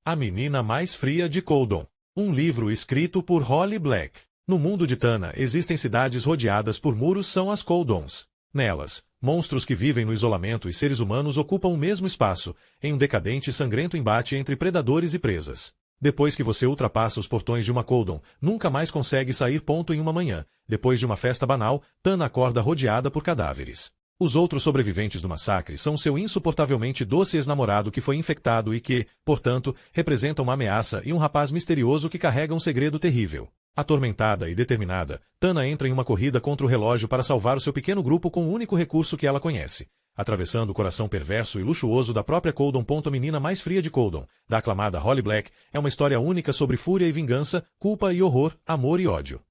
A Menina Mais Fria de Coldon. Um livro escrito por Holly Black. No mundo de Tana existem cidades rodeadas por muros, são as Coldons. Nelas, monstros que vivem no isolamento e seres humanos ocupam o mesmo espaço, em um decadente e sangrento embate entre predadores e presas. Depois que você ultrapassa os portões de uma Coldon, nunca mais consegue sair. Em uma manhã, depois de uma festa banal, Tana acorda rodeada por cadáveres. Os outros sobreviventes do massacre são seu insuportavelmente doce ex-namorado que foi infectado e que, portanto, representa uma ameaça, e um rapaz misterioso que carrega um segredo terrível. Atormentada e determinada, Tana entra em uma corrida contra o relógio para salvar o seu pequeno grupo com o único recurso que ela conhece. Atravessando o coração perverso e luxuoso da própria Coldon. A Menina Mais Fria de Coldon, da aclamada Holly Black, é uma história única sobre fúria e vingança, culpa e horror, amor e ódio.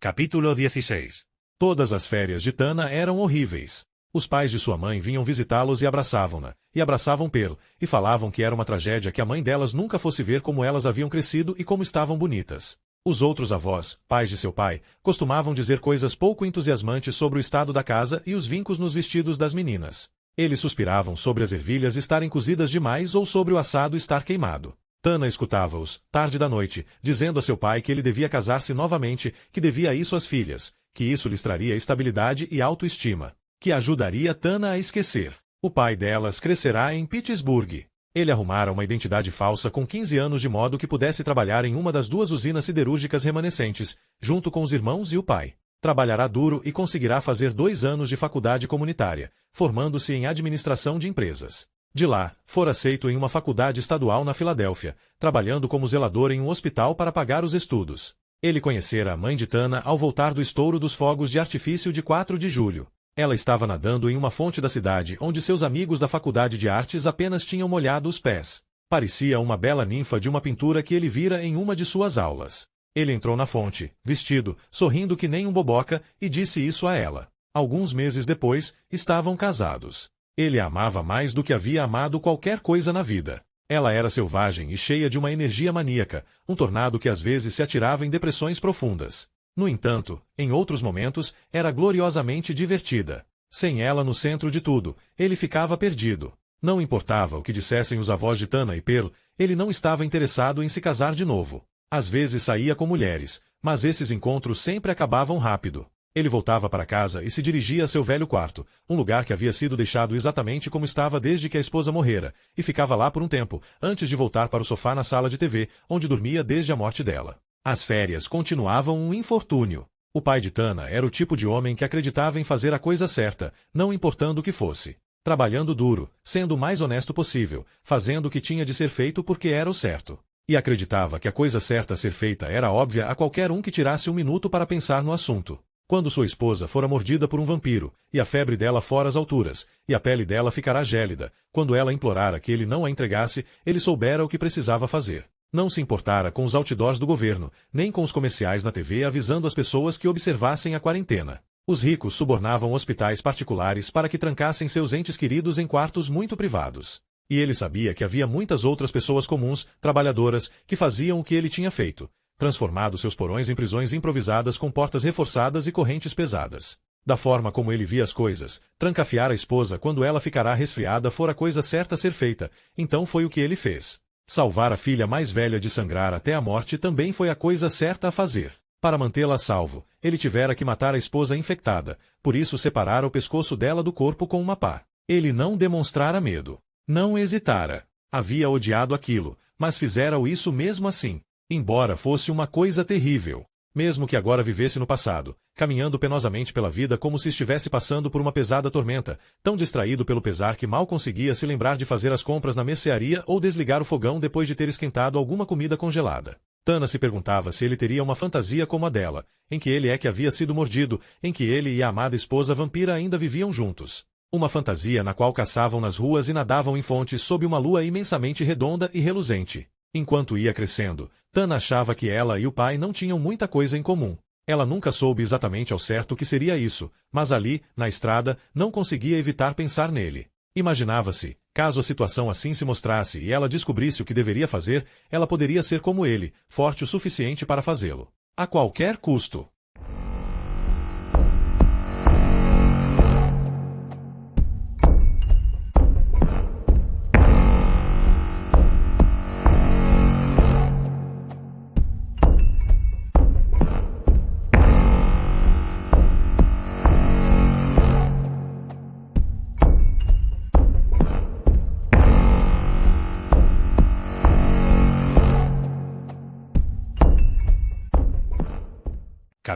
Capítulo 16. Todas as férias de Tana eram horríveis. Os pais de sua mãe vinham visitá-los e abraçavam-na, e abraçavam Pelo, e falavam que era uma tragédia que a mãe delas nunca fosse ver como elas haviam crescido e como estavam bonitas. Os outros avós, pais de seu pai, costumavam dizer coisas pouco entusiasmantes sobre o estado da casa e os vincos nos vestidos das meninas. Eles suspiravam sobre as ervilhas estarem cozidas demais ou sobre o assado estar queimado. Tana escutava-os, tarde da noite, dizendo a seu pai que ele devia casar-se novamente, que devia isso às filhas, que isso lhes traria estabilidade e autoestima, que ajudaria Tana a esquecer. O pai delas crescerá em Pittsburgh. Ele arrumara uma identidade falsa com 15 anos de modo que pudesse trabalhar em uma das 2 usinas siderúrgicas remanescentes, junto com os irmãos e o pai. Trabalhará duro e conseguirá fazer 2 anos de faculdade comunitária, formando-se em administração de empresas. De lá, fora aceito em uma faculdade estadual na Filadélfia, trabalhando como zelador em um hospital para pagar os estudos. Ele conhecera a mãe de Tana ao voltar do estouro dos fogos de artifício de 4 de julho. Ela estava nadando em uma fonte da cidade onde seus amigos da faculdade de artes apenas tinham molhado os pés. Parecia uma bela ninfa de uma pintura que ele vira em uma de suas aulas. Ele entrou na fonte, vestido, sorrindo que nem um boboca, e disse isso a ela. Alguns meses depois, estavam casados. Ele a amava mais do que havia amado qualquer coisa na vida. Ela era selvagem e cheia de uma energia maníaca, um tornado que às vezes se atirava em depressões profundas. No entanto, em outros momentos, era gloriosamente divertida. Sem ela no centro de tudo, ele ficava perdido. Não importava o que dissessem os avós de Tana e Pelo, ele não estava interessado em se casar de novo. Às vezes saía com mulheres, mas esses encontros sempre acabavam rápido. Ele voltava para casa e se dirigia a seu velho quarto, um lugar que havia sido deixado exatamente como estava desde que a esposa morrera, e ficava lá por um tempo, antes de voltar para o sofá na sala de TV, onde dormia desde a morte dela. As férias continuavam um infortúnio. O pai de Tana era o tipo de homem que acreditava em fazer a coisa certa, não importando o que fosse. Trabalhando duro, sendo o mais honesto possível, fazendo o que tinha de ser feito porque era o certo. E acreditava que a coisa certa a ser feita era óbvia a qualquer um que tirasse um minuto para pensar no assunto. Quando sua esposa fora mordida por um vampiro, e a febre dela fora às alturas, e a pele dela ficará gélida, quando ela implorara que ele não a entregasse, ele soubera o que precisava fazer. Não se importara com os outdoors do governo, nem com os comerciais na TV avisando as pessoas que observassem a quarentena. Os ricos subornavam hospitais particulares para que trancassem seus entes queridos em quartos muito privados. E ele sabia que havia muitas outras pessoas comuns, trabalhadoras, que faziam o que ele tinha feito. Transformado seus porões em prisões improvisadas com portas reforçadas e correntes pesadas. Da forma como ele via as coisas, trancafiar a esposa quando ela ficará resfriada fora a coisa certa a ser feita, então foi o que ele fez. Salvar a filha mais velha de sangrar até a morte também foi a coisa certa a fazer. Para mantê-la a salvo, ele tivera que matar a esposa infectada, por isso separara o pescoço dela do corpo com uma pá. Ele não demonstrara medo. Não hesitara. Havia odiado aquilo, mas fizera-o isso mesmo assim. Embora fosse uma coisa terrível. Mesmo que agora vivesse no passado, caminhando penosamente pela vida como se estivesse passando por uma pesada tormenta, tão distraído pelo pesar que mal conseguia se lembrar de fazer as compras na mercearia ou desligar o fogão depois de ter esquentado alguma comida congelada. Tana se perguntava se ele teria uma fantasia como a dela, em que ele é que havia sido mordido, em que ele e a amada esposa vampira ainda viviam juntos. Uma fantasia na qual caçavam nas ruas e nadavam em fontes sob uma lua imensamente redonda e reluzente. Enquanto ia crescendo, Tana achava que ela e o pai não tinham muita coisa em comum. Ela nunca soube exatamente ao certo o que seria isso, mas ali, na estrada, não conseguia evitar pensar nele. Imaginava-se, caso a situação assim se mostrasse e ela descobrisse o que deveria fazer, ela poderia ser como ele, forte o suficiente para fazê-lo. A qualquer custo.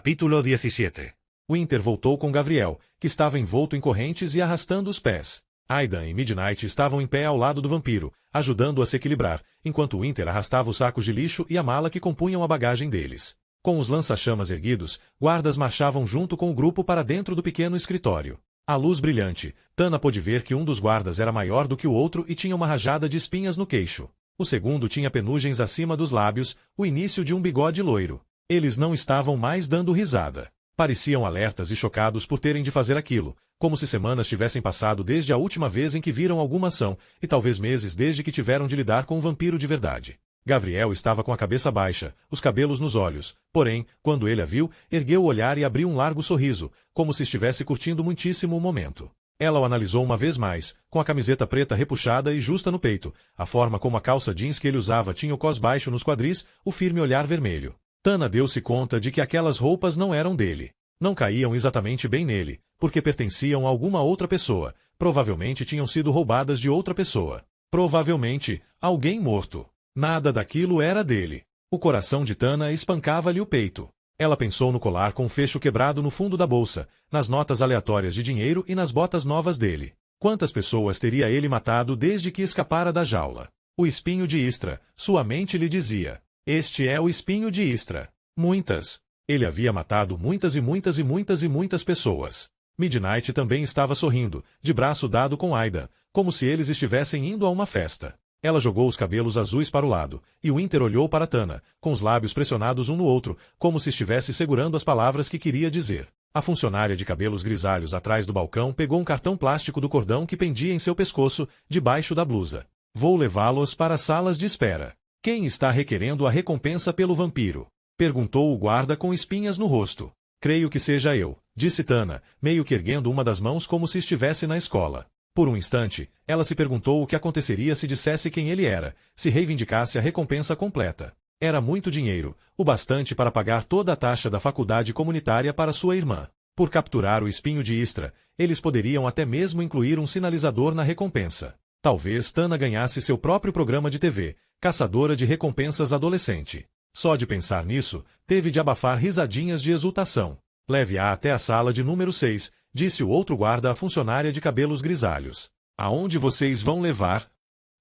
Capítulo 17. Winter voltou com Gavriel, que estava envolto em correntes e arrastando os pés. Aidan e Midnight estavam em pé ao lado do vampiro, ajudando-o a se equilibrar, enquanto Winter arrastava os sacos de lixo e a mala que compunham a bagagem deles. Com os lança-chamas erguidos, guardas marchavam junto com o grupo para dentro do pequeno escritório. À luz brilhante, Tana pôde ver que um dos guardas era maior do que o outro e tinha uma rajada de espinhas no queixo. O segundo tinha penugens acima dos lábios, o início de um bigode loiro. Eles não estavam mais dando risada. Pareciam alertas e chocados por terem de fazer aquilo, como se semanas tivessem passado desde a última vez em que viram alguma ação, e talvez meses desde que tiveram de lidar com um vampiro de verdade. Gavriel estava com a cabeça baixa, os cabelos nos olhos, porém, quando ele a viu, ergueu o olhar e abriu um largo sorriso, como se estivesse curtindo muitíssimo o momento. Ela o analisou uma vez mais, com a camiseta preta repuxada e justa no peito, a forma como a calça jeans que ele usava tinha o cós baixo nos quadris, o firme olhar vermelho. Tana deu-se conta de que aquelas roupas não eram dele. Não caíam exatamente bem nele, porque pertenciam a alguma outra pessoa. Provavelmente tinham sido roubadas de outra pessoa. Provavelmente, alguém morto. Nada daquilo era dele. O coração de Tana espancava-lhe o peito. Ela pensou no colar com o fecho quebrado no fundo da bolsa, nas notas aleatórias de dinheiro e nas botas novas dele. Quantas pessoas teria ele matado desde que escapara da jaula? O espinho de Istra, sua mente lhe dizia. Este é o espinho de Istra. Muitas. Ele havia matado muitas e muitas e muitas e muitas pessoas. Midnight também estava sorrindo, de braço dado com Aidan, como se eles estivessem indo a uma festa. Ela jogou os cabelos azuis para o lado, e Winter olhou para Tana, com os lábios pressionados um no outro, como se estivesse segurando as palavras que queria dizer. A funcionária de cabelos grisalhos atrás do balcão pegou um cartão plástico do cordão que pendia em seu pescoço, debaixo da blusa. Vou levá-los para as salas de espera. Quem está requerendo a recompensa pelo vampiro? Perguntou o guarda com espinhas no rosto. Creio que seja eu, disse Tana, meio que erguendo uma das mãos como se estivesse na escola. Por um instante, ela se perguntou o que aconteceria se dissesse quem ele era, se reivindicasse a recompensa completa. Era muito dinheiro, o bastante para pagar toda a taxa da faculdade comunitária para sua irmã. Por capturar o espinho de Istra, eles poderiam até mesmo incluir um sinalizador na recompensa. Talvez Tana ganhasse seu próprio programa de TV, Caçadora de Recompensas Adolescente. Só de pensar nisso, teve de abafar risadinhas de exultação. Leve-a até a sala de número 6, disse o outro guarda à funcionária de cabelos grisalhos. Aonde vocês vão levar?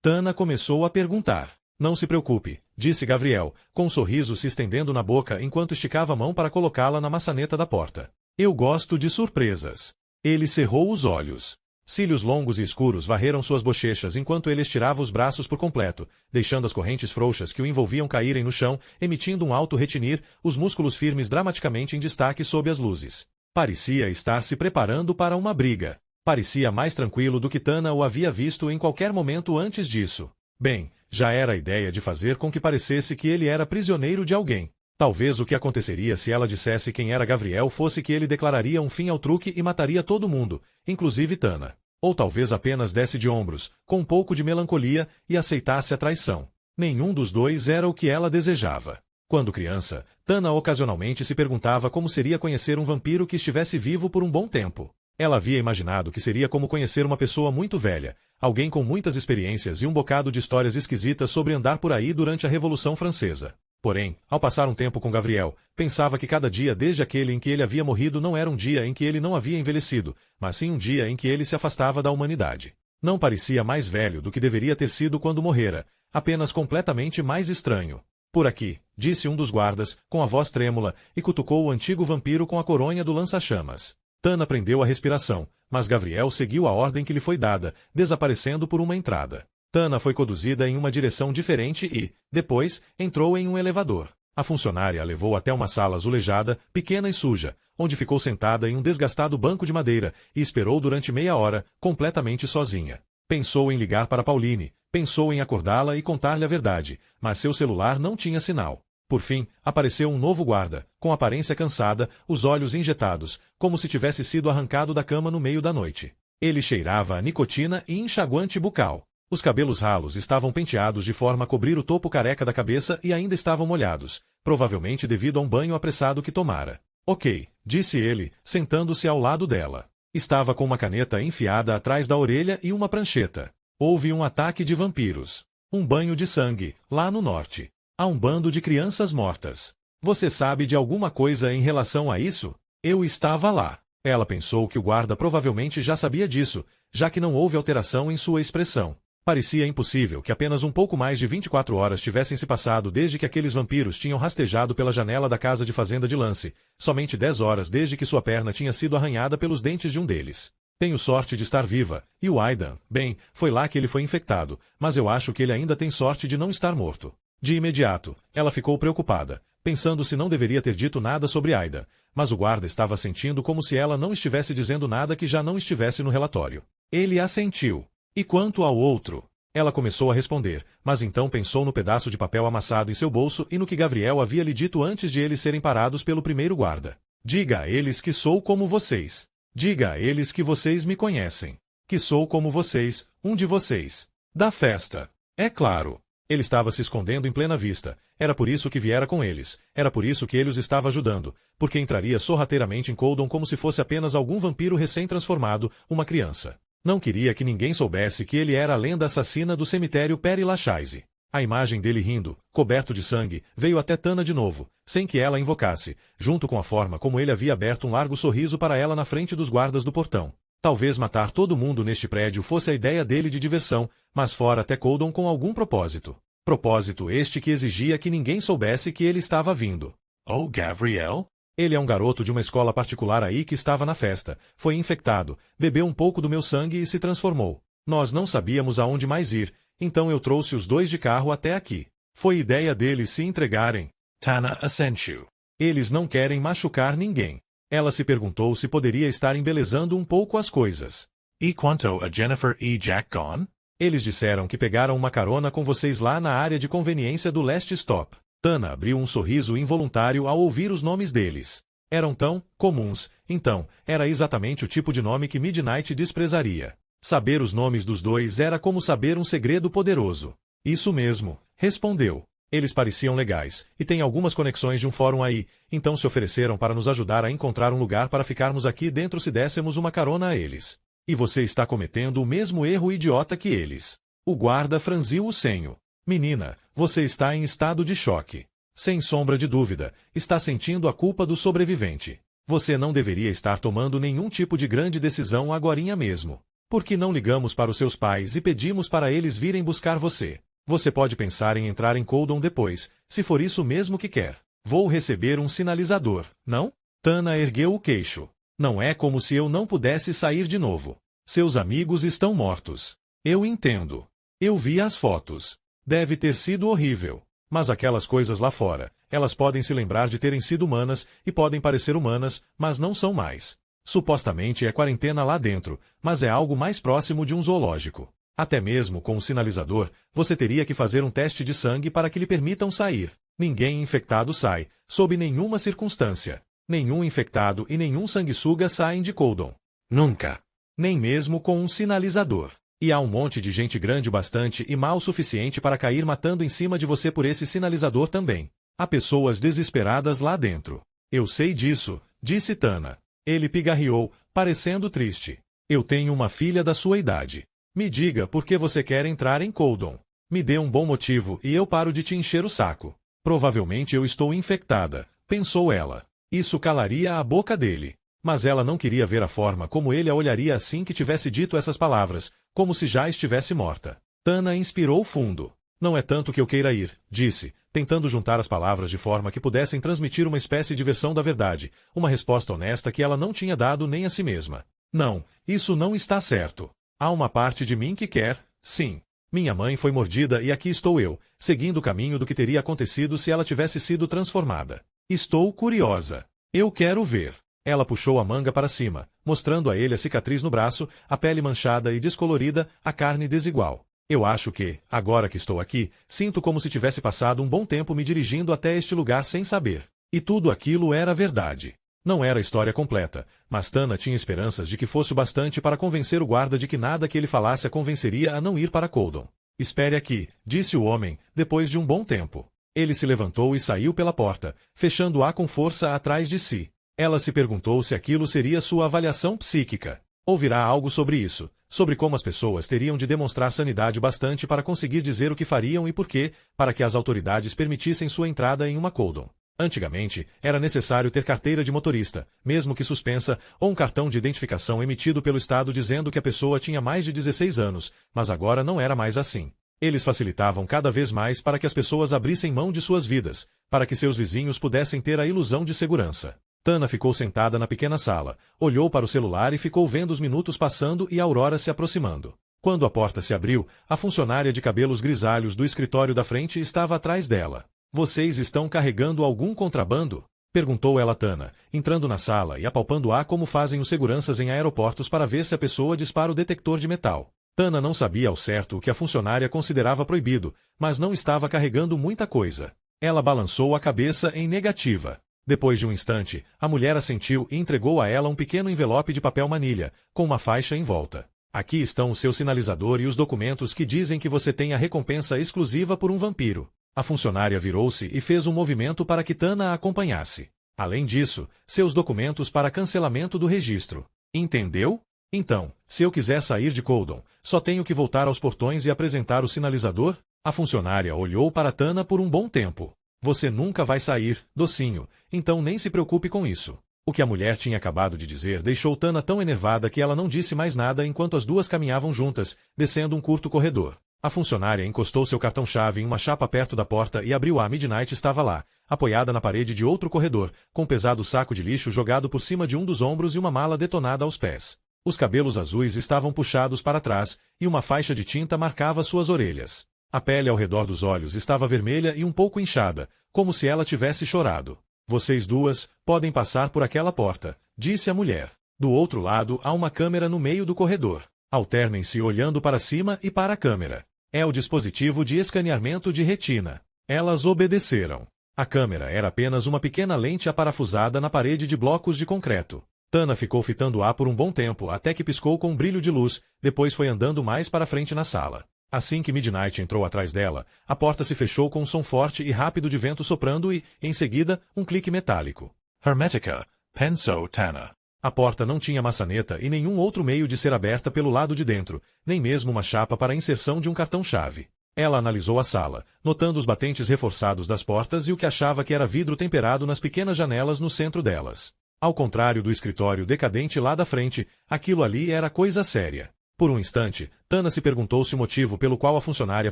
Tana começou a perguntar. Não se preocupe, disse Gavriel, com um sorriso se estendendo na boca enquanto esticava a mão para colocá-la na maçaneta da porta. Eu gosto de surpresas. Ele cerrou os olhos. Cílios longos e escuros varreram suas bochechas enquanto ele estirava os braços por completo, deixando as correntes frouxas que o envolviam caírem no chão, emitindo um alto retinir, os músculos firmes dramaticamente em destaque sob as luzes. Parecia estar se preparando para uma briga. Parecia mais tranquilo do que Tana o havia visto em qualquer momento antes disso. Bem, já era a ideia de fazer com que parecesse que ele era prisioneiro de alguém. Talvez o que aconteceria se ela dissesse quem era Gavriel fosse que ele declararia um fim ao truque e mataria todo mundo, inclusive Tana. Ou talvez apenas desse de ombros, com um pouco de melancolia, e aceitasse a traição. Nenhum dos dois era o que ela desejava. Quando criança, Tana ocasionalmente se perguntava como seria conhecer um vampiro que estivesse vivo por um bom tempo. Ela havia imaginado que seria como conhecer uma pessoa muito velha, alguém com muitas experiências e um bocado de histórias esquisitas sobre andar por aí durante a Revolução Francesa. Porém, ao passar um tempo com Gavriel, pensava que cada dia desde aquele em que ele havia morrido não era um dia em que ele não havia envelhecido, mas sim um dia em que ele se afastava da humanidade. Não parecia mais velho do que deveria ter sido quando morrera, apenas completamente mais estranho. Por aqui, disse um dos guardas, com a voz trêmula, e cutucou o antigo vampiro com a coronha do lança-chamas. Tana prendeu a respiração, mas Gavriel seguiu a ordem que lhe foi dada, desaparecendo por uma entrada. Tana foi conduzida em uma direção diferente e, depois, entrou em um elevador. A funcionária a levou até uma sala azulejada, pequena e suja, onde ficou sentada em um desgastado banco de madeira e esperou durante meia hora, completamente sozinha. Pensou em ligar para Pauline, pensou em acordá-la e contar-lhe a verdade, mas seu celular não tinha sinal. Por fim, apareceu um novo guarda, com aparência cansada, os olhos injetados, como se tivesse sido arrancado da cama no meio da noite. Ele cheirava a nicotina e enxaguante bucal. Os cabelos ralos estavam penteados de forma a cobrir o topo careca da cabeça e ainda estavam molhados, provavelmente devido a um banho apressado que tomara. Ok, disse ele, sentando-se ao lado dela. Estava com uma caneta enfiada atrás da orelha e uma prancheta. Houve um ataque de vampiros. Um banho de sangue, lá no norte. Há um bando de crianças mortas. Você sabe de alguma coisa em relação a isso? Eu estava lá. Ela pensou que o guarda provavelmente já sabia disso, já que não houve alteração em sua expressão. Parecia impossível que apenas um pouco mais de 24 horas tivessem se passado desde que aqueles vampiros tinham rastejado pela janela da casa de fazenda de Lance, somente 10 horas desde que sua perna tinha sido arranhada pelos dentes de um deles. Tenho sorte de estar viva, e o Aidan, bem, foi lá que ele foi infectado, mas eu acho que ele ainda tem sorte de não estar morto. De imediato, ela ficou preocupada, pensando se não deveria ter dito nada sobre Aidan, mas o guarda estava sentindo como se ela não estivesse dizendo nada que já não estivesse no relatório. Ele assentiu. E quanto ao outro? Ela começou a responder, mas então pensou no pedaço de papel amassado em seu bolso e no que Gabriel havia lhe dito antes de eles serem parados pelo primeiro guarda. Diga a eles que sou como vocês. Diga a eles que vocês me conhecem. Que sou como vocês, um de vocês. Da festa. É claro. Ele estava se escondendo em plena vista. Era por isso que viera com eles. Era por isso que ele os estava ajudando. Porque entraria sorrateiramente em Coldon como se fosse apenas algum vampiro recém-transformado, uma criança. Não queria que ninguém soubesse que ele era a lenda assassina do cemitério Père Lachaise. A imagem dele rindo, coberto de sangue, veio até Tana de novo, sem que ela invocasse, junto com a forma como ele havia aberto um largo sorriso para ela na frente dos guardas do portão. Talvez matar todo mundo neste prédio fosse a ideia dele de diversão, mas fora até Coldon com algum propósito. Propósito este que exigia que ninguém soubesse que ele estava vindo. Oh, Gabriel? Ele é um garoto de uma escola particular aí que estava na festa, foi infectado, bebeu um pouco do meu sangue e se transformou. Nós não sabíamos aonde mais ir, então eu trouxe os dois de carro até aqui. Foi ideia deles se entregarem. Tana assentiu. Eles não querem machucar ninguém. Ela se perguntou se poderia estar embelezando um pouco as coisas. E quanto a Jennifer e Jack Gone? Eles disseram que pegaram uma carona com vocês lá na área de conveniência do Last Stop. Tana abriu um sorriso involuntário ao ouvir os nomes deles. Eram tão comuns, então, era exatamente o tipo de nome que Midnight desprezaria. Saber os nomes dos dois era como saber um segredo poderoso. Isso mesmo, respondeu. Eles pareciam legais, e tem algumas conexões de um fórum aí, então se ofereceram para nos ajudar a encontrar um lugar para ficarmos aqui dentro se dessemos uma carona a eles. E você está cometendo o mesmo erro idiota que eles. O guarda franziu o senho. Menina, você está em estado de choque. Sem sombra de dúvida, está sentindo a culpa do sobrevivente. Você não deveria estar tomando nenhum tipo de grande decisão agorinha mesmo. Por que não ligamos para os seus pais e pedimos para eles virem buscar você? Você pode pensar em entrar em Coldon depois, se for isso mesmo que quer. Vou receber um sinalizador, não? Tana ergueu o queixo. Não é como se eu não pudesse sair de novo. Seus amigos estão mortos. Eu entendo. Eu vi as fotos. Deve ter sido horrível. Mas aquelas coisas lá fora, elas podem se lembrar de terem sido humanas e podem parecer humanas, mas não são mais. Supostamente é quarentena lá dentro, mas é algo mais próximo de um zoológico. Até mesmo com o sinalizador, você teria que fazer um teste de sangue para que lhe permitam sair. Ninguém infectado sai, sob nenhuma circunstância. Nenhum infectado e nenhum sanguessuga saem de Coldon. Nunca. Nem mesmo com um sinalizador. E há um monte de gente grande bastante e mal o suficiente para cair matando em cima de você por esse sinalizador também. Há pessoas desesperadas lá dentro. Eu sei disso, disse Tana. Ele pigarreou, parecendo triste. Eu tenho uma filha da sua idade. Me diga por que você quer entrar em Coldon. Me dê um bom motivo e eu paro de te encher o saco. Provavelmente eu estou infectada, pensou ela. Isso calaria a boca dele. Mas ela não queria ver a forma como ele a olharia assim que tivesse dito essas palavras, como se já estivesse morta. Tana inspirou fundo. Não é tanto que eu queira ir, disse, tentando juntar as palavras de forma que pudessem transmitir uma espécie de versão da verdade, uma resposta honesta que ela não tinha dado nem a si mesma. Não, isso não está certo. Há uma parte de mim que quer, sim. Minha mãe foi mordida e aqui estou eu, seguindo o caminho do que teria acontecido se ela tivesse sido transformada. Estou curiosa. Eu quero ver. Ela puxou a manga para cima, mostrando a ele a cicatriz no braço, a pele manchada e descolorida, a carne desigual. Eu acho que, agora que estou aqui, sinto como se tivesse passado um bom tempo me dirigindo até este lugar sem saber. E tudo aquilo era verdade. Não era a história completa, mas Tana tinha esperanças de que fosse o bastante para convencer o guarda de que nada que ele falasse a convenceria a não ir para Coldon. Espere aqui, disse o homem, depois de um bom tempo. Ele se levantou e saiu pela porta, fechando-a com força atrás de si. Ela se perguntou se aquilo seria sua avaliação psíquica. Ouvirá algo sobre isso, sobre como as pessoas teriam de demonstrar sanidade bastante para conseguir dizer o que fariam e por quê, para que as autoridades permitissem sua entrada em uma Coldon. Antigamente, era necessário ter carteira de motorista, mesmo que suspensa, ou um cartão de identificação emitido pelo Estado dizendo que a pessoa tinha mais de 16 anos, mas agora não era mais assim. Eles facilitavam cada vez mais para que as pessoas abrissem mão de suas vidas, para que seus vizinhos pudessem ter a ilusão de segurança. Tana ficou sentada na pequena sala, olhou para o celular e ficou vendo os minutos passando e a aurora se aproximando. Quando a porta se abriu, a funcionária de cabelos grisalhos do escritório da frente estava atrás dela. Vocês estão carregando algum contrabando? Perguntou ela a Tana, entrando na sala e apalpando-a como fazem os seguranças em aeroportos para ver se a pessoa dispara o detector de metal. Tana não sabia ao certo o que a funcionária considerava proibido, mas não estava carregando muita coisa. Ela balançou a cabeça em negativa. Depois de um instante, a mulher assentiu e entregou a ela um pequeno envelope de papel manilha, com uma faixa em volta. Aqui estão o seu sinalizador e os documentos que dizem que você tem a recompensa exclusiva por um vampiro. A funcionária virou-se e fez um movimento para que Tana a acompanhasse. Além disso, seus documentos para cancelamento do registro. Entendeu? Então, se eu quiser sair de Coldon, só tenho que voltar aos portões e apresentar o sinalizador? A funcionária olhou para Tana por um bom tempo. Você nunca vai sair, docinho, então nem se preocupe com isso. O que a mulher tinha acabado de dizer deixou Tana tão enervada que ela não disse mais nada enquanto as duas caminhavam juntas, descendo um curto corredor. A funcionária encostou seu cartão-chave em uma chapa perto da porta e abriu-a. A Midnight estava lá, apoiada na parede de outro corredor, com um pesado saco de lixo jogado por cima de um dos ombros e uma mala detonada aos pés. Os cabelos azuis estavam puxados para trás, e uma faixa de tinta marcava suas orelhas. A pele ao redor dos olhos estava vermelha e um pouco inchada, como se ela tivesse chorado. Vocês duas podem passar por aquela porta, disse a mulher. Do outro lado há uma câmera no meio do corredor. Alternem-se olhando para cima e para a câmera. É o dispositivo de escaneamento de retina. Elas obedeceram. A câmera era apenas uma pequena lente aparafusada na parede de blocos de concreto. Tana ficou fitando-a por um bom tempo até que piscou com um brilho de luz, depois foi andando mais para frente na sala. Assim que Midnight entrou atrás dela, a porta se fechou com um som forte e rápido de vento soprando e, em seguida, um clique metálico. Hermetica, pensou Tana. A porta não tinha maçaneta e nenhum outro meio de ser aberta pelo lado de dentro, nem mesmo uma chapa para a inserção de um cartão-chave. Ela analisou a sala, notando os batentes reforçados das portas e o que achava que era vidro temperado nas pequenas janelas no centro delas. Ao contrário do escritório decadente lá da frente, aquilo ali era coisa séria. Por um instante, Tana se perguntou se o motivo pelo qual a funcionária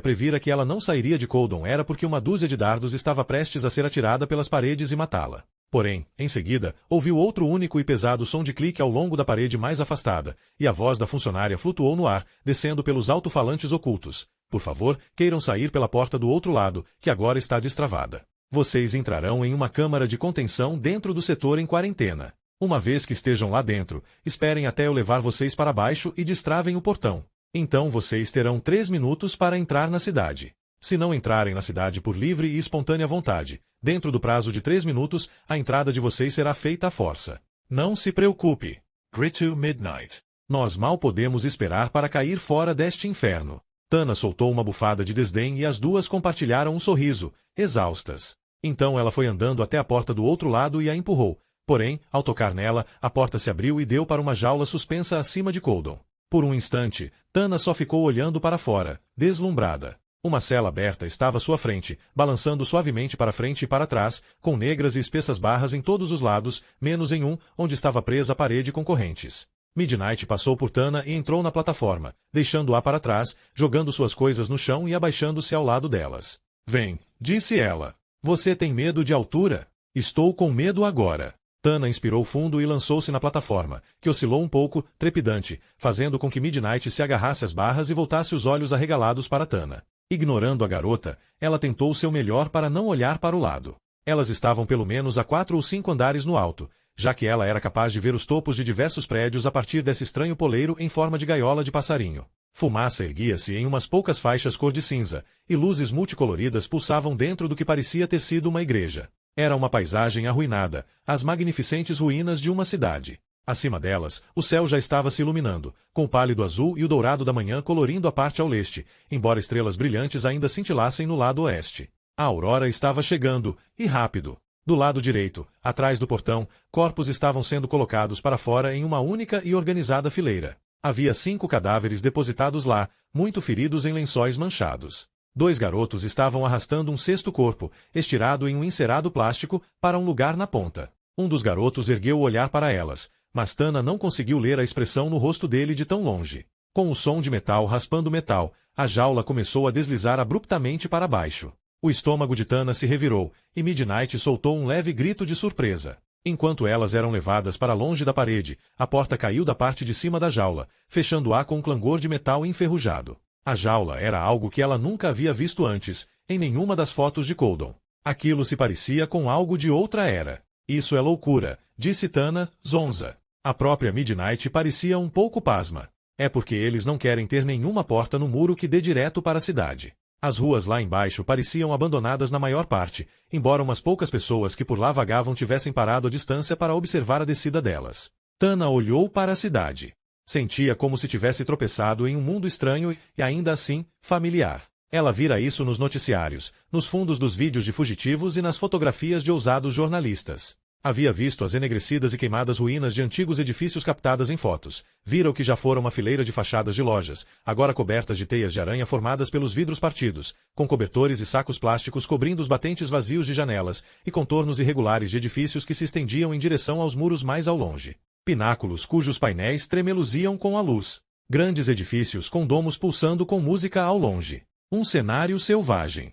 previra que ela não sairia de Coldon era porque uma dúzia de dardos estava prestes a ser atirada pelas paredes e matá-la. Porém, em seguida, ouviu outro único e pesado som de clique ao longo da parede mais afastada, e a voz da funcionária flutuou no ar, descendo pelos alto-falantes ocultos. Por favor, queiram sair pela porta do outro lado, que agora está destravada. Vocês entrarão em uma câmara de contenção dentro do setor em quarentena. Uma vez que estejam lá dentro, esperem até eu levar vocês para baixo e destravem o portão. Então vocês terão 3 minutos para entrar na cidade. Se não entrarem na cidade por livre e espontânea vontade, dentro do prazo de 3 minutos, a entrada de vocês será feita à força. Não se preocupe. Gritu Midnight. Nós mal podemos esperar para cair fora deste inferno. Tana soltou uma bufada de desdém e as duas compartilharam um sorriso, exaustas. Então ela foi andando até a porta do outro lado e a empurrou. Porém, ao tocar nela, a porta se abriu e deu para uma jaula suspensa acima de Coldon. Por um instante, Tana só ficou olhando para fora, deslumbrada. Uma cela aberta estava à sua frente, balançando suavemente para frente e para trás, com negras e espessas barras em todos os lados, menos em um, onde estava presa a parede com correntes. Midnight passou por Tana e entrou na plataforma, deixando-a para trás, jogando suas coisas no chão e abaixando-se ao lado delas. Vem, disse ela. Você tem medo de altura? Estou com medo agora. Tana inspirou fundo e lançou-se na plataforma, que oscilou um pouco, trepidante, fazendo com que Midnight se agarrasse às barras e voltasse os olhos arregalados para Tana. Ignorando a garota, ela tentou seu melhor para não olhar para o lado. Elas estavam pelo menos a 4 ou 5 andares no alto, já que ela era capaz de ver os topos de diversos prédios a partir desse estranho poleiro em forma de gaiola de passarinho. Fumaça erguia-se em umas poucas faixas cor de cinza, e luzes multicoloridas pulsavam dentro do que parecia ter sido uma igreja. Era uma paisagem arruinada, as magnificentes ruínas de uma cidade. Acima delas, o céu já estava se iluminando, com o pálido azul e o dourado da manhã colorindo a parte ao leste, embora estrelas brilhantes ainda cintilassem no lado oeste. A aurora estava chegando, e rápido. Do lado direito, atrás do portão, corpos estavam sendo colocados para fora em uma única e organizada fileira. Havia 5 cadáveres depositados lá, muito feridos em lençóis manchados. 2 garotos estavam arrastando um 6º corpo, estirado em um encerado plástico, para um lugar na ponta. Um dos garotos ergueu o olhar para elas, mas Tana não conseguiu ler a expressão no rosto dele de tão longe. Com o som de metal raspando metal, a jaula começou a deslizar abruptamente para baixo. O estômago de Tana se revirou, e Midnight soltou um leve grito de surpresa. Enquanto elas eram levadas para longe da parede, a porta caiu da parte de cima da jaula, fechando-a com um clangor de metal enferrujado. A jaula era algo que ela nunca havia visto antes, em nenhuma das fotos de Coldon. Aquilo se parecia com algo de outra era. Isso é loucura, disse Tana, zonza. A própria Midnight parecia um pouco pasma. É porque eles não querem ter nenhuma porta no muro que dê direto para a cidade. As ruas lá embaixo pareciam abandonadas na maior parte, embora umas poucas pessoas que por lá vagavam tivessem parado à distância para observar a descida delas. Tana olhou para a cidade. Sentia como se tivesse tropeçado em um mundo estranho e, ainda assim, familiar. Ela vira isso nos noticiários, nos fundos dos vídeos de fugitivos e nas fotografias de ousados jornalistas. Havia visto as enegrecidas e queimadas ruínas de antigos edifícios captadas em fotos. Vira o que já fora uma fileira de fachadas de lojas, agora cobertas de teias de aranha formadas pelos vidros partidos, com cobertores e sacos plásticos cobrindo os batentes vazios de janelas, e contornos irregulares de edifícios que se estendiam em direção aos muros mais ao longe. Pináculos cujos painéis tremeluziam com a luz. Grandes edifícios com domos pulsando com música ao longe. Um cenário selvagem.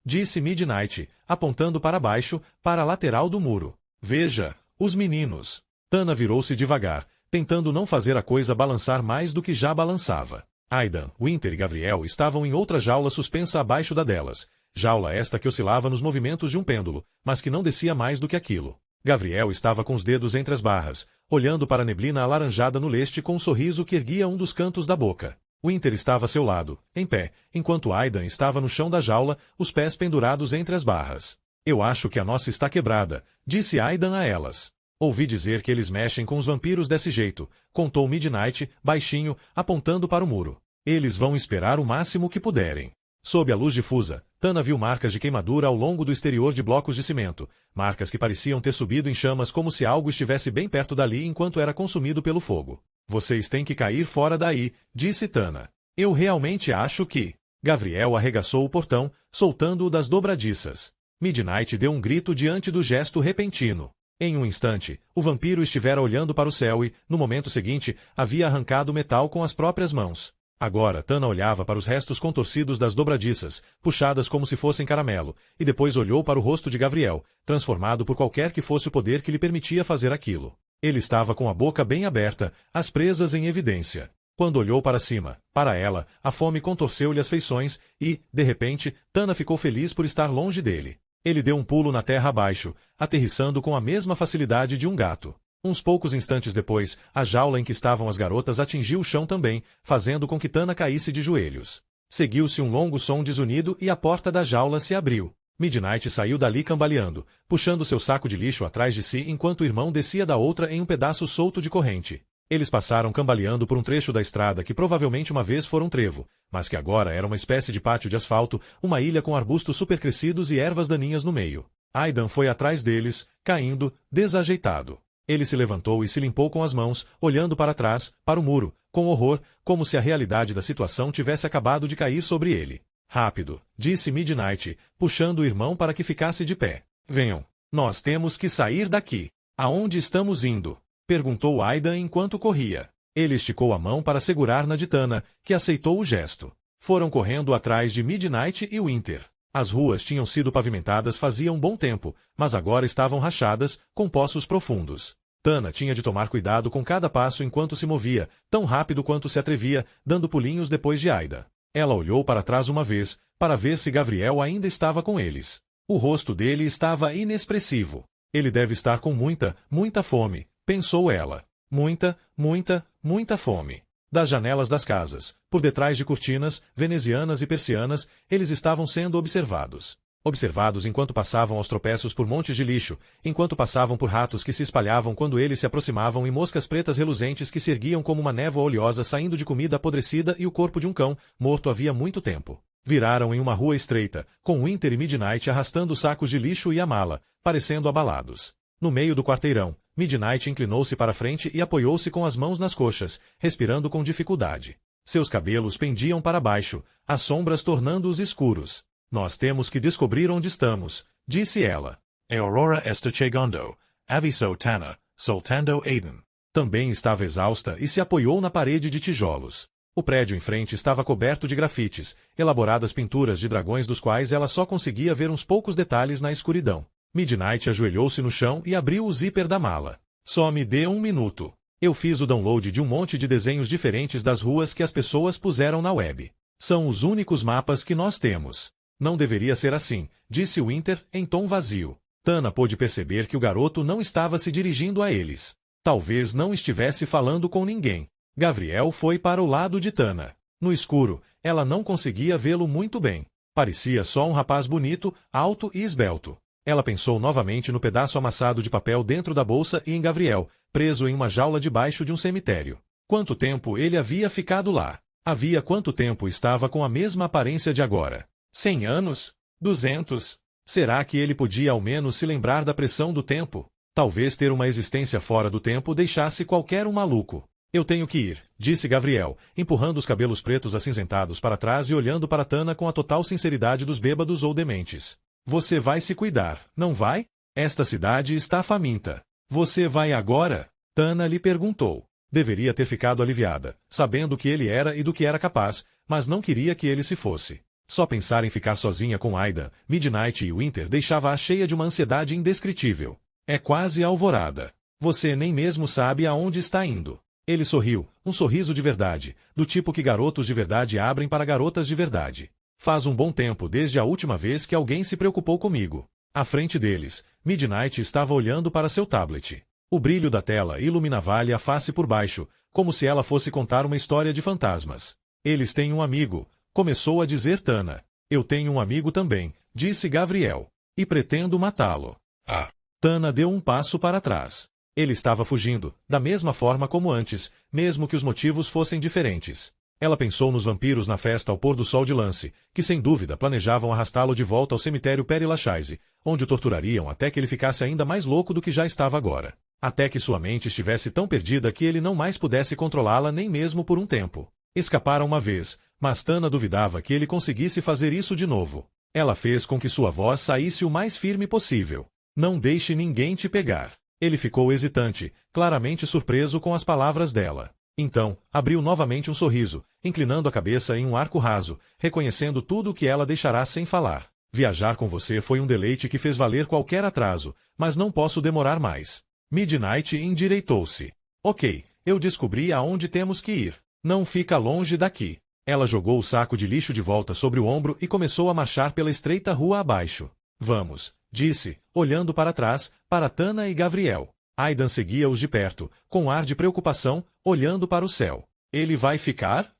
Disse Midnight, apontando para baixo, para a lateral do muro. Veja, os meninos. Tana virou-se devagar, tentando não fazer a coisa balançar mais do que já balançava. Aidan, Winter e Gavriel estavam em outra jaula suspensa abaixo da delas. Jaula esta que oscilava nos movimentos de um pêndulo, mas que não descia mais do que aquilo. Gavriel estava com os dedos entre as barras, olhando para a neblina alaranjada no leste com um sorriso que erguia um dos cantos da boca. Winter estava a seu lado, em pé, enquanto Aidan estava no chão da jaula, os pés pendurados entre as barras. Eu acho que a nossa está quebrada, disse Aidan a elas. Ouvi dizer que eles mexem com os vampiros desse jeito, contou Midnight, baixinho, apontando para o muro. Eles vão esperar o máximo que puderem. Sob a luz difusa, Tana viu marcas de queimadura ao longo do exterior de blocos de cimento, marcas que pareciam ter subido em chamas como se algo estivesse bem perto dali enquanto era consumido pelo fogo. Vocês têm que cair fora daí, disse Tana. Eu realmente acho que... Gavriel arregaçou o portão, soltando-o das dobradiças. Midnight deu um grito diante do gesto repentino. Em um instante, o vampiro estivera olhando para o céu e, no momento seguinte, havia arrancado o metal com as próprias mãos. Agora Tana olhava para os restos contorcidos das dobradiças, puxadas como se fossem caramelo, e depois olhou para o rosto de Gavriel, transformado por qualquer que fosse o poder que lhe permitia fazer aquilo. Ele estava com a boca bem aberta, as presas em evidência. Quando olhou para cima, para ela, a fome contorceu-lhe as feições e, de repente, Tana ficou feliz por estar longe dele. Ele deu um pulo na terra abaixo, aterrissando com a mesma facilidade de um gato. Uns poucos instantes depois, a jaula em que estavam as garotas atingiu o chão também, fazendo com que Tana caísse de joelhos. Seguiu-se um longo som desunido e a porta da jaula se abriu. Midnight saiu dali cambaleando, puxando seu saco de lixo atrás de si enquanto o irmão descia da outra em um pedaço solto de corrente. Eles passaram cambaleando por um trecho da estrada que provavelmente uma vez fora um trevo, mas que agora era uma espécie de pátio de asfalto, uma ilha com arbustos supercrescidos e ervas daninhas no meio. Aidan foi atrás deles, caindo, desajeitado. Ele se levantou e se limpou com as mãos, olhando para trás, para o muro, com horror, como se a realidade da situação tivesse acabado de cair sobre ele. Rápido, disse Midnight, puxando o irmão para que ficasse de pé. Venham. Nós temos que sair daqui. Aonde estamos indo? Perguntou Aidan enquanto corria. Ele esticou a mão para segurar na de Tana, que aceitou o gesto. Foram correndo atrás de Midnight e Winter. As ruas tinham sido pavimentadas fazia um bom tempo, mas agora estavam rachadas, com poços profundos. Tana tinha de tomar cuidado com cada passo enquanto se movia, tão rápido quanto se atrevia, dando pulinhos depois de Aida. Ela olhou para trás uma vez, para ver se Gavriel ainda estava com eles. O rosto dele estava inexpressivo. Ele deve estar com muita, muita fome, pensou ela. Muita, muita, muita fome. Das janelas das casas, por detrás de cortinas, venezianas e persianas, eles estavam sendo observados. Observados enquanto passavam aos tropeços por montes de lixo, enquanto passavam por ratos que se espalhavam quando eles se aproximavam e moscas pretas reluzentes que se erguiam como uma névoa oleosa saindo de comida apodrecida e o corpo de um cão, morto havia muito tempo. Viraram em uma rua estreita, com Winter e Midnight arrastando sacos de lixo e a mala, parecendo abalados. No meio do quarteirão, Midnight inclinou-se para frente e apoiou-se com as mãos nas coxas, respirando com dificuldade. Seus cabelos pendiam para baixo, as sombras tornando-os escuros. Nós temos que descobrir onde estamos, disse ela. A Aurora está chegando, avisou Tana, soltando Aiden. Também estava exausta e se apoiou na parede de tijolos. O prédio em frente estava coberto de grafites, elaboradas pinturas de dragões dos quais ela só conseguia ver uns poucos detalhes na escuridão. Midnight ajoelhou-se no chão e abriu o zíper da mala. Só me dê um minuto. Eu fiz o download de um monte de desenhos diferentes das ruas que as pessoas puseram na web. São os únicos mapas que nós temos. Não deveria ser assim, disse Winter em tom vazio. Tana pôde perceber que o garoto não estava se dirigindo a eles. Talvez não estivesse falando com ninguém. Gavriel foi para o lado de Tana. No escuro, ela não conseguia vê-lo muito bem. Parecia só um rapaz bonito, alto e esbelto. Ela pensou novamente no pedaço amassado de papel dentro da bolsa e em Gavriel, preso em uma jaula debaixo de um cemitério. Quanto tempo ele havia ficado lá? Havia quanto tempo estava com a mesma aparência de agora? 100 anos? 200? Será que ele podia ao menos se lembrar da pressão do tempo? Talvez ter uma existência fora do tempo deixasse qualquer um maluco. Eu tenho que ir, disse Gavriel, empurrando os cabelos pretos acinzentados para trás e olhando para Tana com a total sinceridade dos bêbados ou dementes. Você vai se cuidar, não vai? Esta cidade está faminta. Você vai agora? Tana lhe perguntou. Deveria ter ficado aliviada, sabendo o que ele era e do que era capaz, mas não queria que ele se fosse. Só pensar em ficar sozinha com Aida, Midnight e Winter deixava-a cheia de uma ansiedade indescritível. É quase alvorada. Você nem mesmo sabe aonde está indo. Ele sorriu, um sorriso de verdade, do tipo que garotos de verdade abrem para garotas de verdade. Faz um bom tempo desde a última vez que alguém se preocupou comigo. À frente deles, Midnight estava olhando para seu tablet. O brilho da tela iluminava-lhe a face por baixo, como se ela fosse contar uma história de fantasmas. Eles têm um amigo, começou a dizer Tana. Eu tenho um amigo também, disse Gavriel. E pretendo matá-lo. Ah. Tana deu um passo para trás. Ele estava fugindo, da mesma forma como antes, mesmo que os motivos fossem diferentes. Ela pensou nos vampiros na festa ao pôr do sol de Lance, que sem dúvida planejavam arrastá-lo de volta ao cemitério Père Lachaise, onde o torturariam até que ele ficasse ainda mais louco do que já estava agora. Até que sua mente estivesse tão perdida que ele não mais pudesse controlá-la nem mesmo por um tempo. Escaparam uma vez, mas Tana duvidava que ele conseguisse fazer isso de novo. Ela fez com que sua voz saísse o mais firme possível. Não deixe ninguém te pegar. Ele ficou hesitante, claramente surpreso com as palavras dela. Então, abriu novamente um sorriso, inclinando a cabeça em um arco raso, reconhecendo tudo o que ela deixará sem falar. Viajar com você foi um deleite que fez valer qualquer atraso, mas não posso demorar mais. Midnight endireitou-se. Ok, eu descobri aonde temos que ir. Não fica longe daqui. Ela jogou o saco de lixo de volta sobre o ombro e começou a marchar pela estreita rua abaixo. Vamos, disse, olhando para trás, para Tana e Gavriel. Aidan seguia-os de perto, com ar de preocupação, olhando para o céu. Ele vai ficar?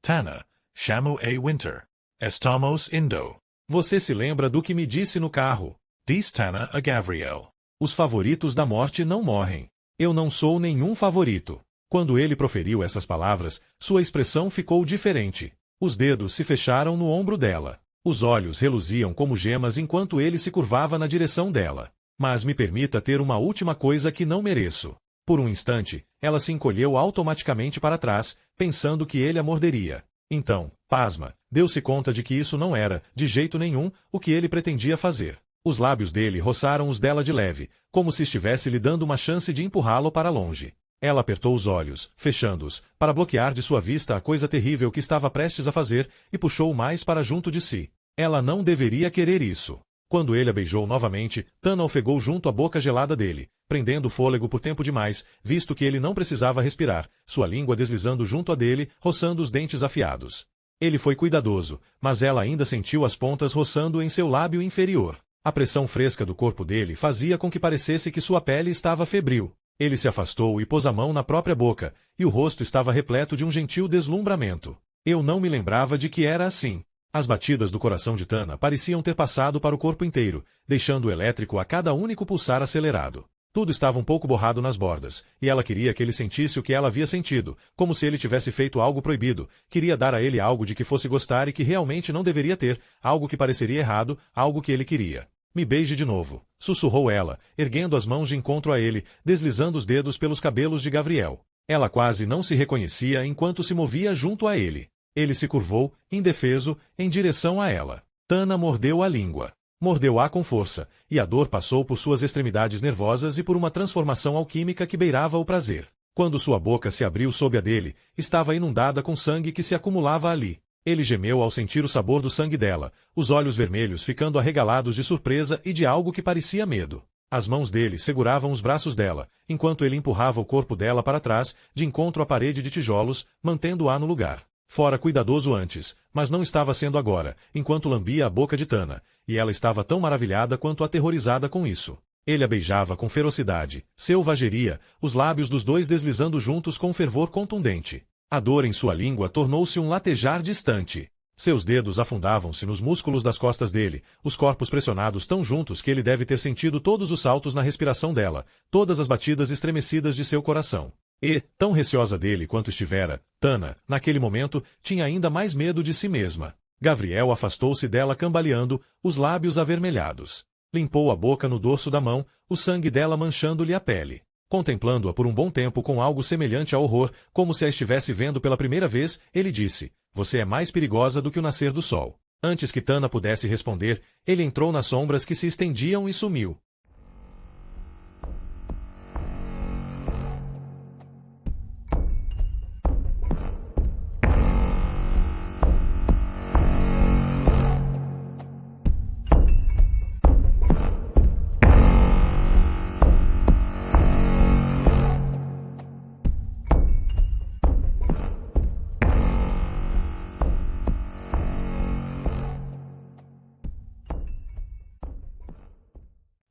Tana, chamo a Winter. Estamos indo. Você se lembra do que me disse no carro? Diz Tana a Gavriel. Os favoritos da morte não morrem. Eu não sou nenhum favorito. Quando ele proferiu essas palavras, sua expressão ficou diferente. Os dedos se fecharam no ombro dela. Os olhos reluziam como gemas enquanto ele se curvava na direção dela. Mas me permita ter uma última coisa que não mereço. Por um instante, ela se encolheu automaticamente para trás, pensando que ele a morderia. Então, pasma, deu-se conta de que isso não era, de jeito nenhum, o que ele pretendia fazer. Os lábios dele roçaram os dela de leve, como se estivesse lhe dando uma chance de empurrá-lo para longe. Ela apertou os olhos, fechando-os, para bloquear de sua vista a coisa terrível que estava prestes a fazer, e puxou mais para junto de si. Ela não deveria querer isso. Quando ele a beijou novamente, Tana ofegou junto à boca gelada dele, prendendo o fôlego por tempo demais, visto que ele não precisava respirar, sua língua deslizando junto à dele, roçando os dentes afiados. Ele foi cuidadoso, mas ela ainda sentiu as pontas roçando em seu lábio inferior. A pressão fresca do corpo dele fazia com que parecesse que sua pele estava febril. Ele se afastou e pôs a mão na própria boca, e o rosto estava repleto de um gentil deslumbramento. Eu não me lembrava de que era assim. As batidas do coração de Tana pareciam ter passado para o corpo inteiro, deixando o elétrico a cada único pulsar acelerado. Tudo estava um pouco borrado nas bordas, e ela queria que ele sentisse o que ela havia sentido, como se ele tivesse feito algo proibido, queria dar a ele algo de que fosse gostar e que realmente não deveria ter, algo que pareceria errado, algo que ele queria. Me beije de novo, sussurrou ela, erguendo as mãos de encontro a ele, deslizando os dedos pelos cabelos de Gabriel. Ela quase não se reconhecia enquanto se movia junto a ele. Ele se curvou, indefeso, em direção a ela. Tana mordeu a língua. Mordeu-a com força, e a dor passou por suas extremidades nervosas e por uma transformação alquímica que beirava o prazer. Quando sua boca se abriu sob a dele, estava inundada com sangue que se acumulava ali. Ele gemeu ao sentir o sabor do sangue dela, os olhos vermelhos ficando arregalados de surpresa e de algo que parecia medo. As mãos dele seguravam os braços dela, enquanto ele empurrava o corpo dela para trás, de encontro à parede de tijolos, mantendo-a no lugar. Fora cuidadoso antes, mas não estava sendo agora, enquanto lambia a boca de Tana, e ela estava tão maravilhada quanto aterrorizada com isso. Ele a beijava com ferocidade, selvageria, os lábios dos dois deslizando juntos com fervor contundente. A dor em sua língua tornou-se um latejar distante. Seus dedos afundavam-se nos músculos das costas dele, os corpos pressionados tão juntos que ele deve ter sentido todos os saltos na respiração dela, todas as batidas estremecidas de seu coração. E, tão receosa dele quanto estivera, Tana, naquele momento, tinha ainda mais medo de si mesma. Gabriel afastou-se dela cambaleando, os lábios avermelhados. Limpou a boca no dorso da mão, o sangue dela manchando-lhe a pele. Contemplando-a por um bom tempo com algo semelhante a horror, como se a estivesse vendo pela primeira vez, ele disse, "Você é mais perigosa do que o nascer do sol." Antes que Tana pudesse responder, ele entrou nas sombras que se estendiam e sumiu.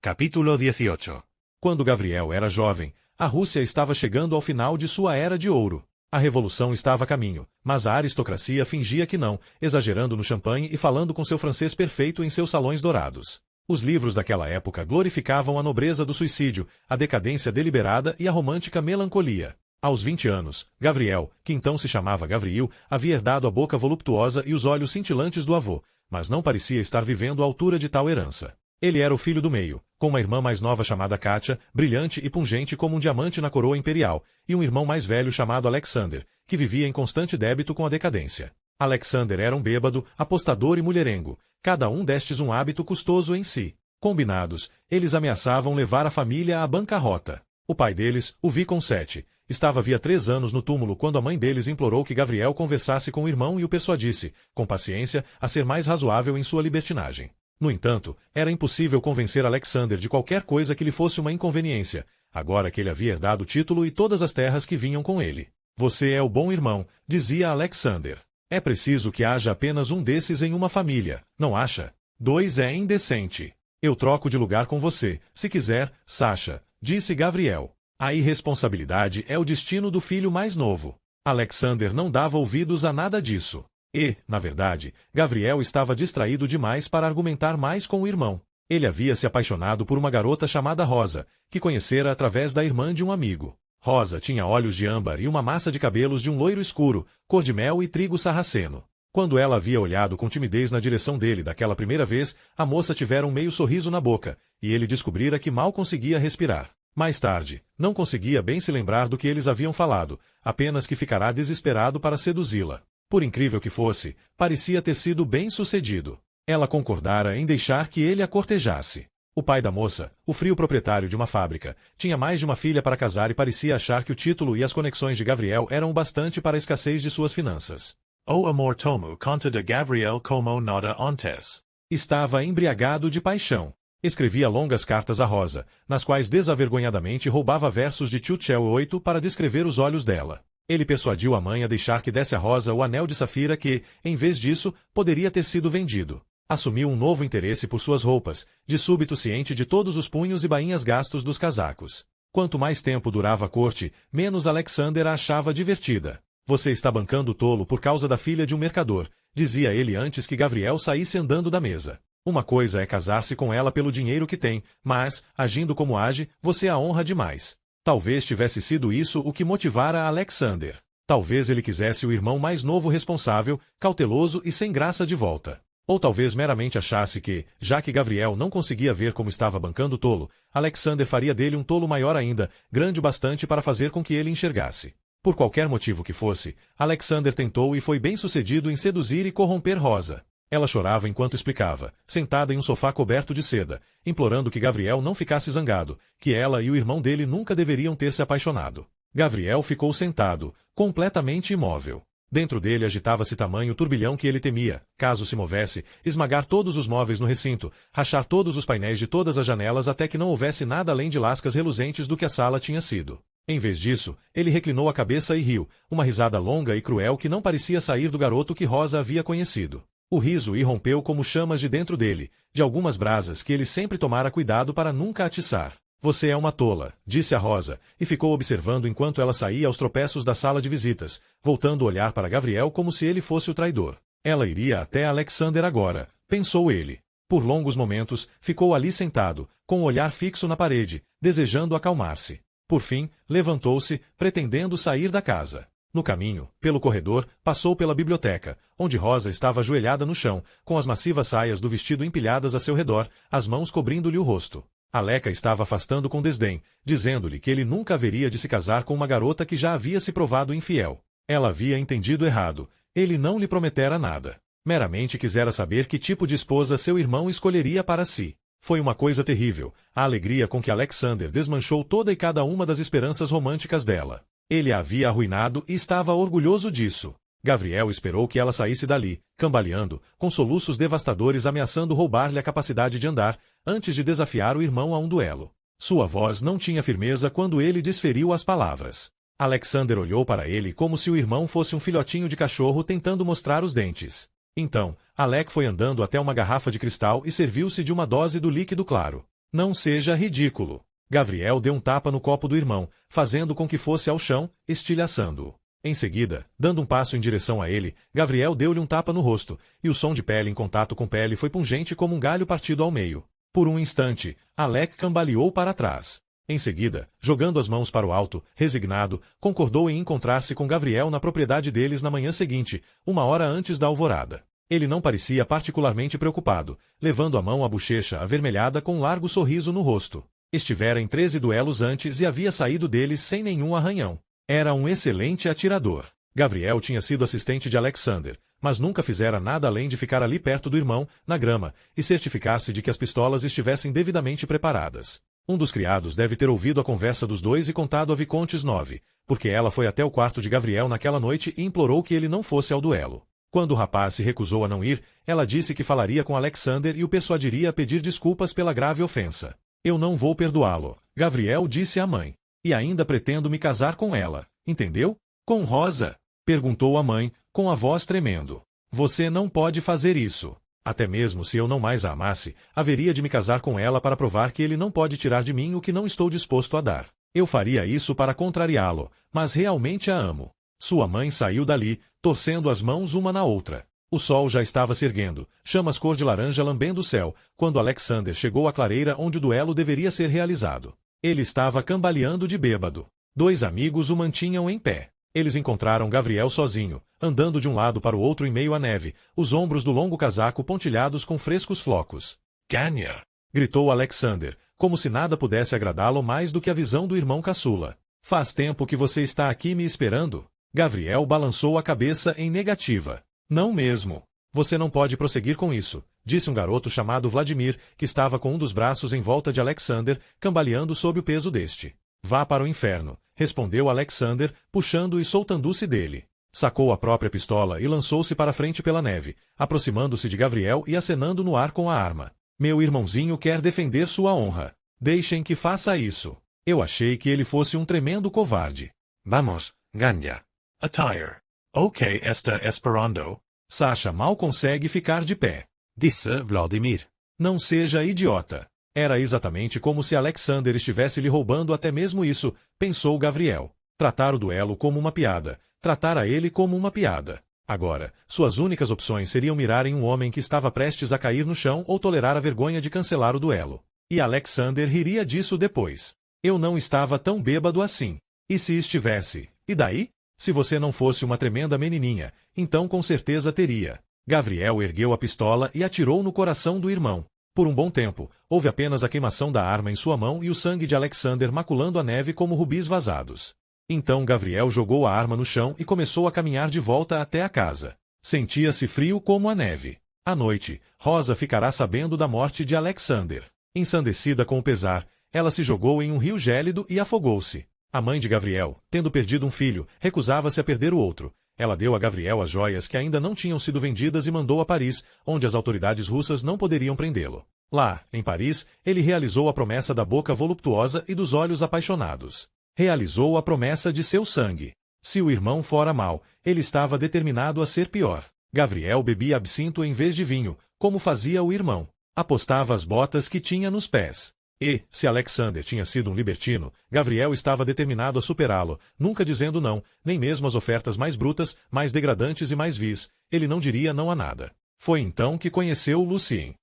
Capítulo 18. Quando Gabriel era jovem, a Rússia estava chegando ao final de sua era de ouro. A revolução estava a caminho, mas a aristocracia fingia que não, exagerando no champanhe e falando com seu francês perfeito em seus salões dourados. Os livros daquela época glorificavam a nobreza do suicídio, a decadência deliberada e a romântica melancolia. Aos 20 anos, Gabriel, que então se chamava Gavril, havia herdado a boca voluptuosa e os olhos cintilantes do avô, mas não parecia estar vivendo à altura de tal herança. Ele era o filho do meio, com uma irmã mais nova chamada Kátia, brilhante e pungente como um diamante na coroa imperial, e um irmão mais velho chamado Alexander, que vivia em constante débito com a decadência. Alexander era um bêbado, apostador e mulherengo, cada um destes um hábito custoso em si. Combinados, eles ameaçavam levar a família à bancarrota. O pai deles, o Vicomte, estava havia 3 anos no túmulo quando a mãe deles implorou que Gabriel conversasse com o irmão e o persuadisse, com paciência, a ser mais razoável em sua libertinagem. No entanto, era impossível convencer Alexander de qualquer coisa que lhe fosse uma inconveniência, agora que ele havia herdado o título e todas as terras que vinham com ele. "Você é o bom irmão", dizia Alexander. "É preciso que haja apenas um desses em uma família, não acha? 2 é indecente. Eu troco de lugar com você, se quiser, Sasha", disse Gabriel. "A irresponsabilidade é o destino do filho mais novo." Alexander não dava ouvidos a nada disso. E, na verdade, Gabriel estava distraído demais para argumentar mais com o irmão. Ele havia se apaixonado por uma garota chamada Rosa, que conhecera através da irmã de um amigo. Rosa tinha olhos de âmbar e uma massa de cabelos de um loiro escuro, cor de mel e trigo sarraceno. Quando ela havia olhado com timidez na direção dele daquela primeira vez, a moça tivera um meio sorriso na boca, e ele descobrira que mal conseguia respirar. Mais tarde, não conseguia bem se lembrar do que eles haviam falado, apenas que ficará desesperado para seduzi-la. Por incrível que fosse, parecia ter sido bem-sucedido. Ela concordara em deixar que ele a cortejasse. O pai da moça, o frio proprietário de uma fábrica, tinha mais de uma filha para casar e parecia achar que o título e as conexões de Gabriel eram o bastante para a escassez de suas finanças. O amor tomo conta de Gabriel como nada antes. Estava embriagado de paixão. Escrevia longas cartas a Rosa, nas quais desavergonhadamente roubava versos de Tchutchel 8 para descrever os olhos dela. Ele persuadiu a mãe a deixar que desse a Rosa o anel de safira que, em vez disso, poderia ter sido vendido. Assumiu um novo interesse por suas roupas, de súbito ciente de todos os punhos e bainhas gastos dos casacos. Quanto mais tempo durava a corte, menos Alexander a achava divertida. Você está bancando o tolo por causa da filha de um mercador, dizia ele antes que Gabriel saísse andando da mesa. Uma coisa é casar-se com ela pelo dinheiro que tem, mas, agindo como age, você a honra demais. Talvez tivesse sido isso o que motivara Alexander. Talvez ele quisesse o irmão mais novo responsável, cauteloso e sem graça de volta. Ou talvez meramente achasse que, já que Gabriel não conseguia ver como estava bancando o tolo, Alexander faria dele um tolo maior ainda, grande o bastante para fazer com que ele enxergasse. Por qualquer motivo que fosse, Alexander tentou e foi bem-sucedido em seduzir e corromper Rosa. Ela chorava enquanto explicava, sentada em um sofá coberto de seda, implorando que Gabriel não ficasse zangado, que ela e o irmão dele nunca deveriam ter se apaixonado. Gabriel ficou sentado, completamente imóvel. Dentro dele agitava-se tamanho turbilhão que ele temia, caso se movesse, esmagar todos os móveis no recinto, rachar todos os painéis de todas as janelas até que não houvesse nada além de lascas reluzentes do que a sala tinha sido. Em vez disso, ele reclinou a cabeça e riu, uma risada longa e cruel que não parecia sair do garoto que Rosa havia conhecido. O riso irrompeu como chamas de dentro dele, de algumas brasas que ele sempre tomara cuidado para nunca atiçar. Você é uma tola, disse a Rosa, e ficou observando enquanto ela saía aos tropeços da sala de visitas, voltando a olhar para Gabriel como se ele fosse o traidor. Ela iria até Alexander agora, pensou ele. Por longos momentos, ficou ali sentado, com o olhar fixo na parede, desejando acalmar-se. Por fim, levantou-se, pretendendo sair da casa. No caminho, pelo corredor, passou pela biblioteca, onde Rosa estava ajoelhada no chão, com as massivas saias do vestido empilhadas a seu redor, as mãos cobrindo-lhe o rosto. Aleca estava afastando com desdém, dizendo-lhe que ele nunca haveria de se casar com uma garota que já havia se provado infiel. Ela havia entendido errado. Ele não lhe prometera nada. Meramente quisera saber que tipo de esposa seu irmão escolheria para si. Foi uma coisa terrível, a alegria com que Alexander desmanchou toda e cada uma das esperanças românticas dela. Ele a havia arruinado e estava orgulhoso disso. Gabriel esperou que ela saísse dali, cambaleando, com soluços devastadores ameaçando roubar-lhe a capacidade de andar, antes de desafiar o irmão a um duelo. Sua voz não tinha firmeza quando ele desferiu as palavras. Alexander olhou para ele como se o irmão fosse um filhotinho de cachorro tentando mostrar os dentes. Então, Alec foi andando até uma garrafa de cristal e serviu-se de uma dose do líquido claro. Não seja ridículo. Gabriel deu um tapa no copo do irmão, fazendo com que fosse ao chão, estilhaçando-o. Em seguida, dando um passo em direção a ele, Gabriel deu-lhe um tapa no rosto, e o som de pele em contato com pele foi pungente como um galho partido ao meio. Por um instante, Alec cambaleou para trás. Em seguida, jogando as mãos para o alto, resignado, concordou em encontrar-se com Gabriel na propriedade deles na manhã seguinte, uma hora antes da alvorada. Ele não parecia particularmente preocupado, levando a mão à bochecha avermelhada com um largo sorriso no rosto. Estivera em 13 duelos antes e havia saído deles sem nenhum arranhão. Era um excelente atirador. Gabriel tinha sido assistente de Alexander, mas nunca fizera nada além de ficar ali perto do irmão, na grama, e certificar-se de que as pistolas estivessem devidamente preparadas. Um dos criados deve ter ouvido a conversa dos dois e contado a Vicontes 9, porque ela foi até o quarto de Gabriel naquela noite e implorou que ele não fosse ao duelo. Quando o rapaz se recusou a não ir, ela disse que falaria com Alexander e o persuadiria a pedir desculpas pela grave ofensa. Eu não vou perdoá-lo, Gabriel disse à mãe. E ainda pretendo me casar com ela, entendeu? Com Rosa? Perguntou a mãe, com a voz tremendo. Você não pode fazer isso. Até mesmo se eu não mais a amasse, haveria de me casar com ela para provar que ele não pode tirar de mim o que não estou disposto a dar. Eu faria isso para contrariá-lo, mas realmente a amo. Sua mãe saiu dali, torcendo as mãos uma na outra. O sol já estava se erguendo, chamas cor de laranja lambendo o céu, quando Alexander chegou à clareira onde o duelo deveria ser realizado. Ele estava cambaleando de bêbado. Dois amigos o mantinham em pé. Eles encontraram Gabriel sozinho, andando de um lado para o outro em meio à neve, os ombros do longo casaco pontilhados com frescos flocos. Ganha! Gritou Alexander, como se nada pudesse agradá-lo mais do que a visão do irmão caçula. Faz tempo que você está aqui me esperando? Gabriel balançou a cabeça em negativa. Não mesmo. Você não pode prosseguir com isso, disse um garoto chamado Vladimir, que estava com um dos braços em volta de Alexander, cambaleando sob o peso deste. Vá para o inferno, respondeu Alexander, puxando e soltando-se dele. Sacou a própria pistola e lançou-se para frente pela neve, aproximando-se de Gavriel e acenando no ar com a arma. Meu irmãozinho quer defender sua honra. Deixem que faça isso. Eu achei que ele fosse um tremendo covarde. Vamos, Ganya. Attire. Ok está esperando. Sasha mal consegue ficar de pé. Disse Vladimir. Não seja idiota. Era exatamente como se Alexander estivesse lhe roubando até mesmo isso, pensou Gavriel. Tratar o duelo como uma piada. Tratar a ele como uma piada. Agora, suas únicas opções seriam mirar em um homem que estava prestes a cair no chão ou tolerar a vergonha de cancelar o duelo. E Alexander riria disso depois. Eu não estava tão bêbado assim. E se estivesse? E daí? Se você não fosse uma tremenda menininha, então com certeza teria. Gavriel ergueu a pistola e atirou no coração do irmão. Por um bom tempo, houve apenas a queimação da arma em sua mão e o sangue de Alexander maculando a neve como rubis vazados. Então Gavriel jogou a arma no chão e começou a caminhar de volta até a casa. Sentia-se frio como a neve. À noite, Rosa ficará sabendo da morte de Alexander. Ensandecida com o pesar, ela se jogou em um rio gélido e afogou-se. A mãe de Gavriel, tendo perdido um filho, recusava-se a perder o outro. Ela deu a Gavriel as joias que ainda não tinham sido vendidas e mandou a Paris, onde as autoridades russas não poderiam prendê-lo. Lá, em Paris, ele realizou a promessa da boca voluptuosa e dos olhos apaixonados. Realizou a promessa de seu sangue. Se o irmão fora mau, ele estava determinado a ser pior. Gavriel bebia absinto em vez de vinho, como fazia o irmão. Apostava as botas que tinha nos pés. E, se Alexander tinha sido um libertino, Gavriel estava determinado a superá-lo, nunca dizendo não, nem mesmo às ofertas mais brutas, mais degradantes e mais vis. Ele não diria não a nada. Foi então que conheceu Lucien.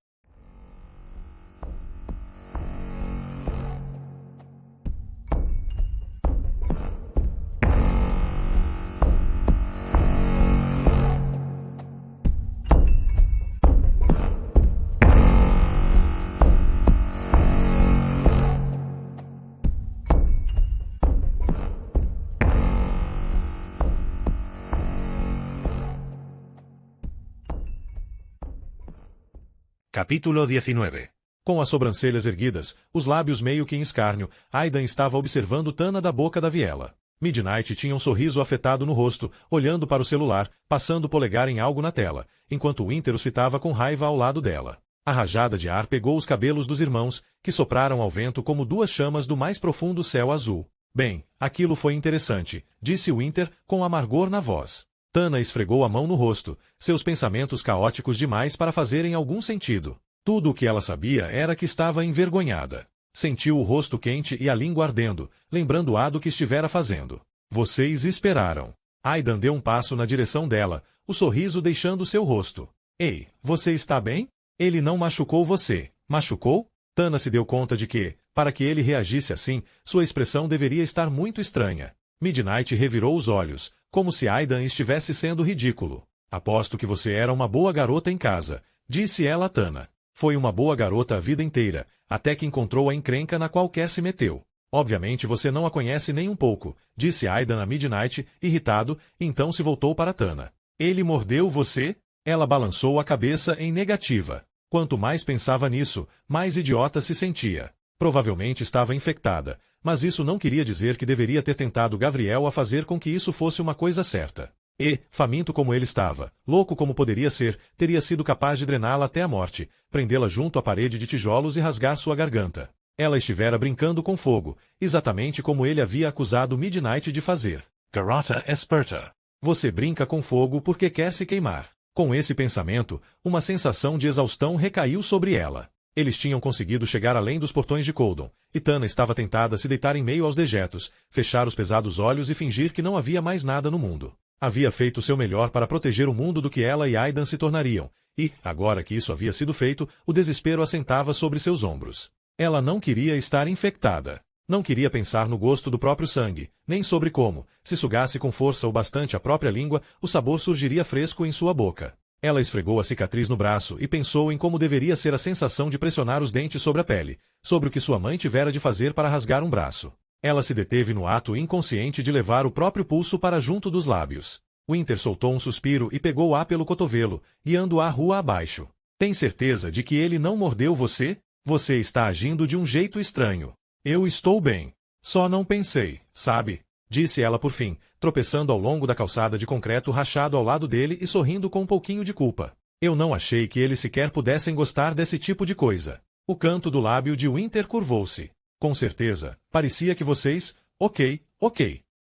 Capítulo 19. Com as sobrancelhas erguidas, os lábios meio que em escárnio, Aidan estava observando Tana da boca da viela. Midnight tinha um sorriso afetado no rosto, olhando para o celular, passando o polegar em algo na tela, enquanto Winter os fitava com raiva ao lado dela. A rajada de ar pegou os cabelos dos irmãos, que sopraram ao vento como duas chamas do mais profundo céu azul. Bem, aquilo foi interessante, disse Winter, com amargor na voz. Tana esfregou a mão no rosto, seus pensamentos caóticos demais para fazerem algum sentido. Tudo o que ela sabia era que estava envergonhada. Sentiu o rosto quente e a língua ardendo, lembrando-a do que estivera fazendo. Vocês esperaram. Aidan deu um passo na direção dela, o sorriso deixando seu rosto. Ei, você está bem? Ele não machucou você, machucou? Tana se deu conta de que, para que ele reagisse assim, sua expressão deveria estar muito estranha. Midnight revirou os olhos, como se Aidan estivesse sendo ridículo. Aposto que você era uma boa garota em casa, disse ela a Tana. Foi uma boa garota a vida inteira, até que encontrou a encrenca na qual quer se meteu. Obviamente você não a conhece nem um pouco, disse Aidan a Midnight, irritado, então se voltou para Tana. Ele mordeu você? Ela balançou a cabeça em negativa. Quanto mais pensava nisso, mais idiota se sentia. Provavelmente estava infectada, mas isso não queria dizer que deveria ter tentado Gavriel a fazer com que isso fosse uma coisa certa. E, faminto como ele estava, louco como poderia ser, teria sido capaz de drená-la até a morte, prendê-la junto à parede de tijolos e rasgar sua garganta. Ela estivera brincando com fogo, exatamente como ele havia acusado Midnight de fazer. Garota esperta. Você brinca com fogo porque quer se queimar. Com esse pensamento, uma sensação de exaustão recaiu sobre ela. Eles tinham conseguido chegar além dos portões de Coldon, e Tana estava tentada a se deitar em meio aos dejetos, fechar os pesados olhos e fingir que não havia mais nada no mundo. Havia feito o seu melhor para proteger o mundo do que ela e Aidan se tornariam, e, agora que isso havia sido feito, o desespero assentava sobre seus ombros. Ela não queria estar infectada. Não queria pensar no gosto do próprio sangue, nem sobre como, se sugasse com força o bastante a própria língua, o sabor surgiria fresco em sua boca. Ela esfregou a cicatriz no braço e pensou em como deveria ser a sensação de pressionar os dentes sobre a pele, sobre o que sua mãe tivera de fazer para rasgar um braço. Ela se deteve no ato inconsciente de levar o próprio pulso para junto dos lábios. Winter soltou um suspiro e pegou-a pelo cotovelo, guiando-a rua abaixo. Tem certeza de que ele não mordeu você? Você está agindo de um jeito estranho. Eu estou bem. Só não pensei, sabe? disse ela por fim, tropeçando ao longo da calçada de concreto rachado ao lado dele e sorrindo com um pouquinho de culpa. Eu não achei que eles sequer pudessem gostar desse tipo de coisa. O canto do lábio de Winter curvou-se. Com certeza, parecia que vocês... Ok.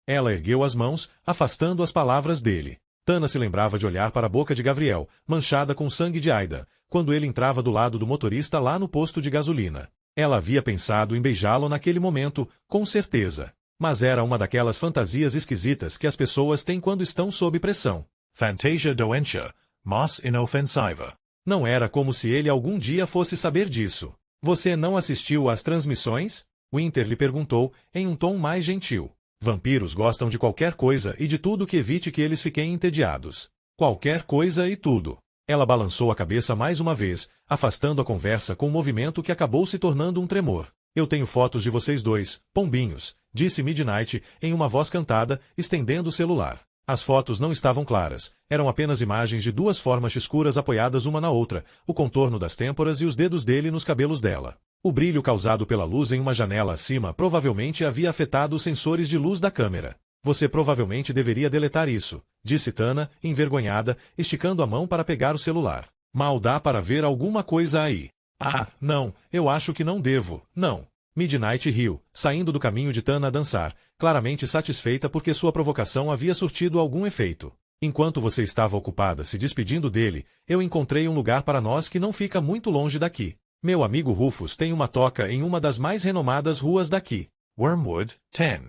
Ela ergueu as mãos, afastando as palavras dele. Tana se lembrava de olhar para a boca de Gabriel, manchada com sangue de Aida, quando ele entrava do lado do motorista lá no posto de gasolina. Ela havia pensado em beijá-lo naquele momento, com certeza. Mas era uma daquelas fantasias esquisitas que as pessoas têm quando estão sob pressão. Fantasia doentia, mas inofensiva. Não era como se ele algum dia fosse saber disso. Você não assistiu às transmissões? Winter lhe perguntou, em um tom mais gentil. Vampiros gostam de qualquer coisa e de tudo que evite que eles fiquem entediados. Qualquer coisa e tudo. Ela balançou a cabeça mais uma vez, afastando a conversa com um movimento que acabou se tornando um tremor. Eu tenho fotos de vocês dois, pombinhos, disse Midnight, em uma voz cantada, estendendo o celular. As fotos não estavam claras, eram apenas imagens de duas formas escuras apoiadas uma na outra, o contorno das têmporas e os dedos dele nos cabelos dela. O brilho causado pela luz em uma janela acima provavelmente havia afetado os sensores de luz da câmera. Você provavelmente deveria deletar isso, disse Tana, envergonhada, esticando a mão para pegar o celular. Mal dá para ver alguma coisa aí. Ah, não, eu acho que não devo, não. Midnight riu, saindo do caminho de Tana a dançar, claramente satisfeita porque sua provocação havia surtido algum efeito. Enquanto você estava ocupada se despedindo dele, eu encontrei um lugar para nós que não fica muito longe daqui. Meu amigo Rufus tem uma toca em uma das mais renomadas ruas daqui. Wormwood, 10.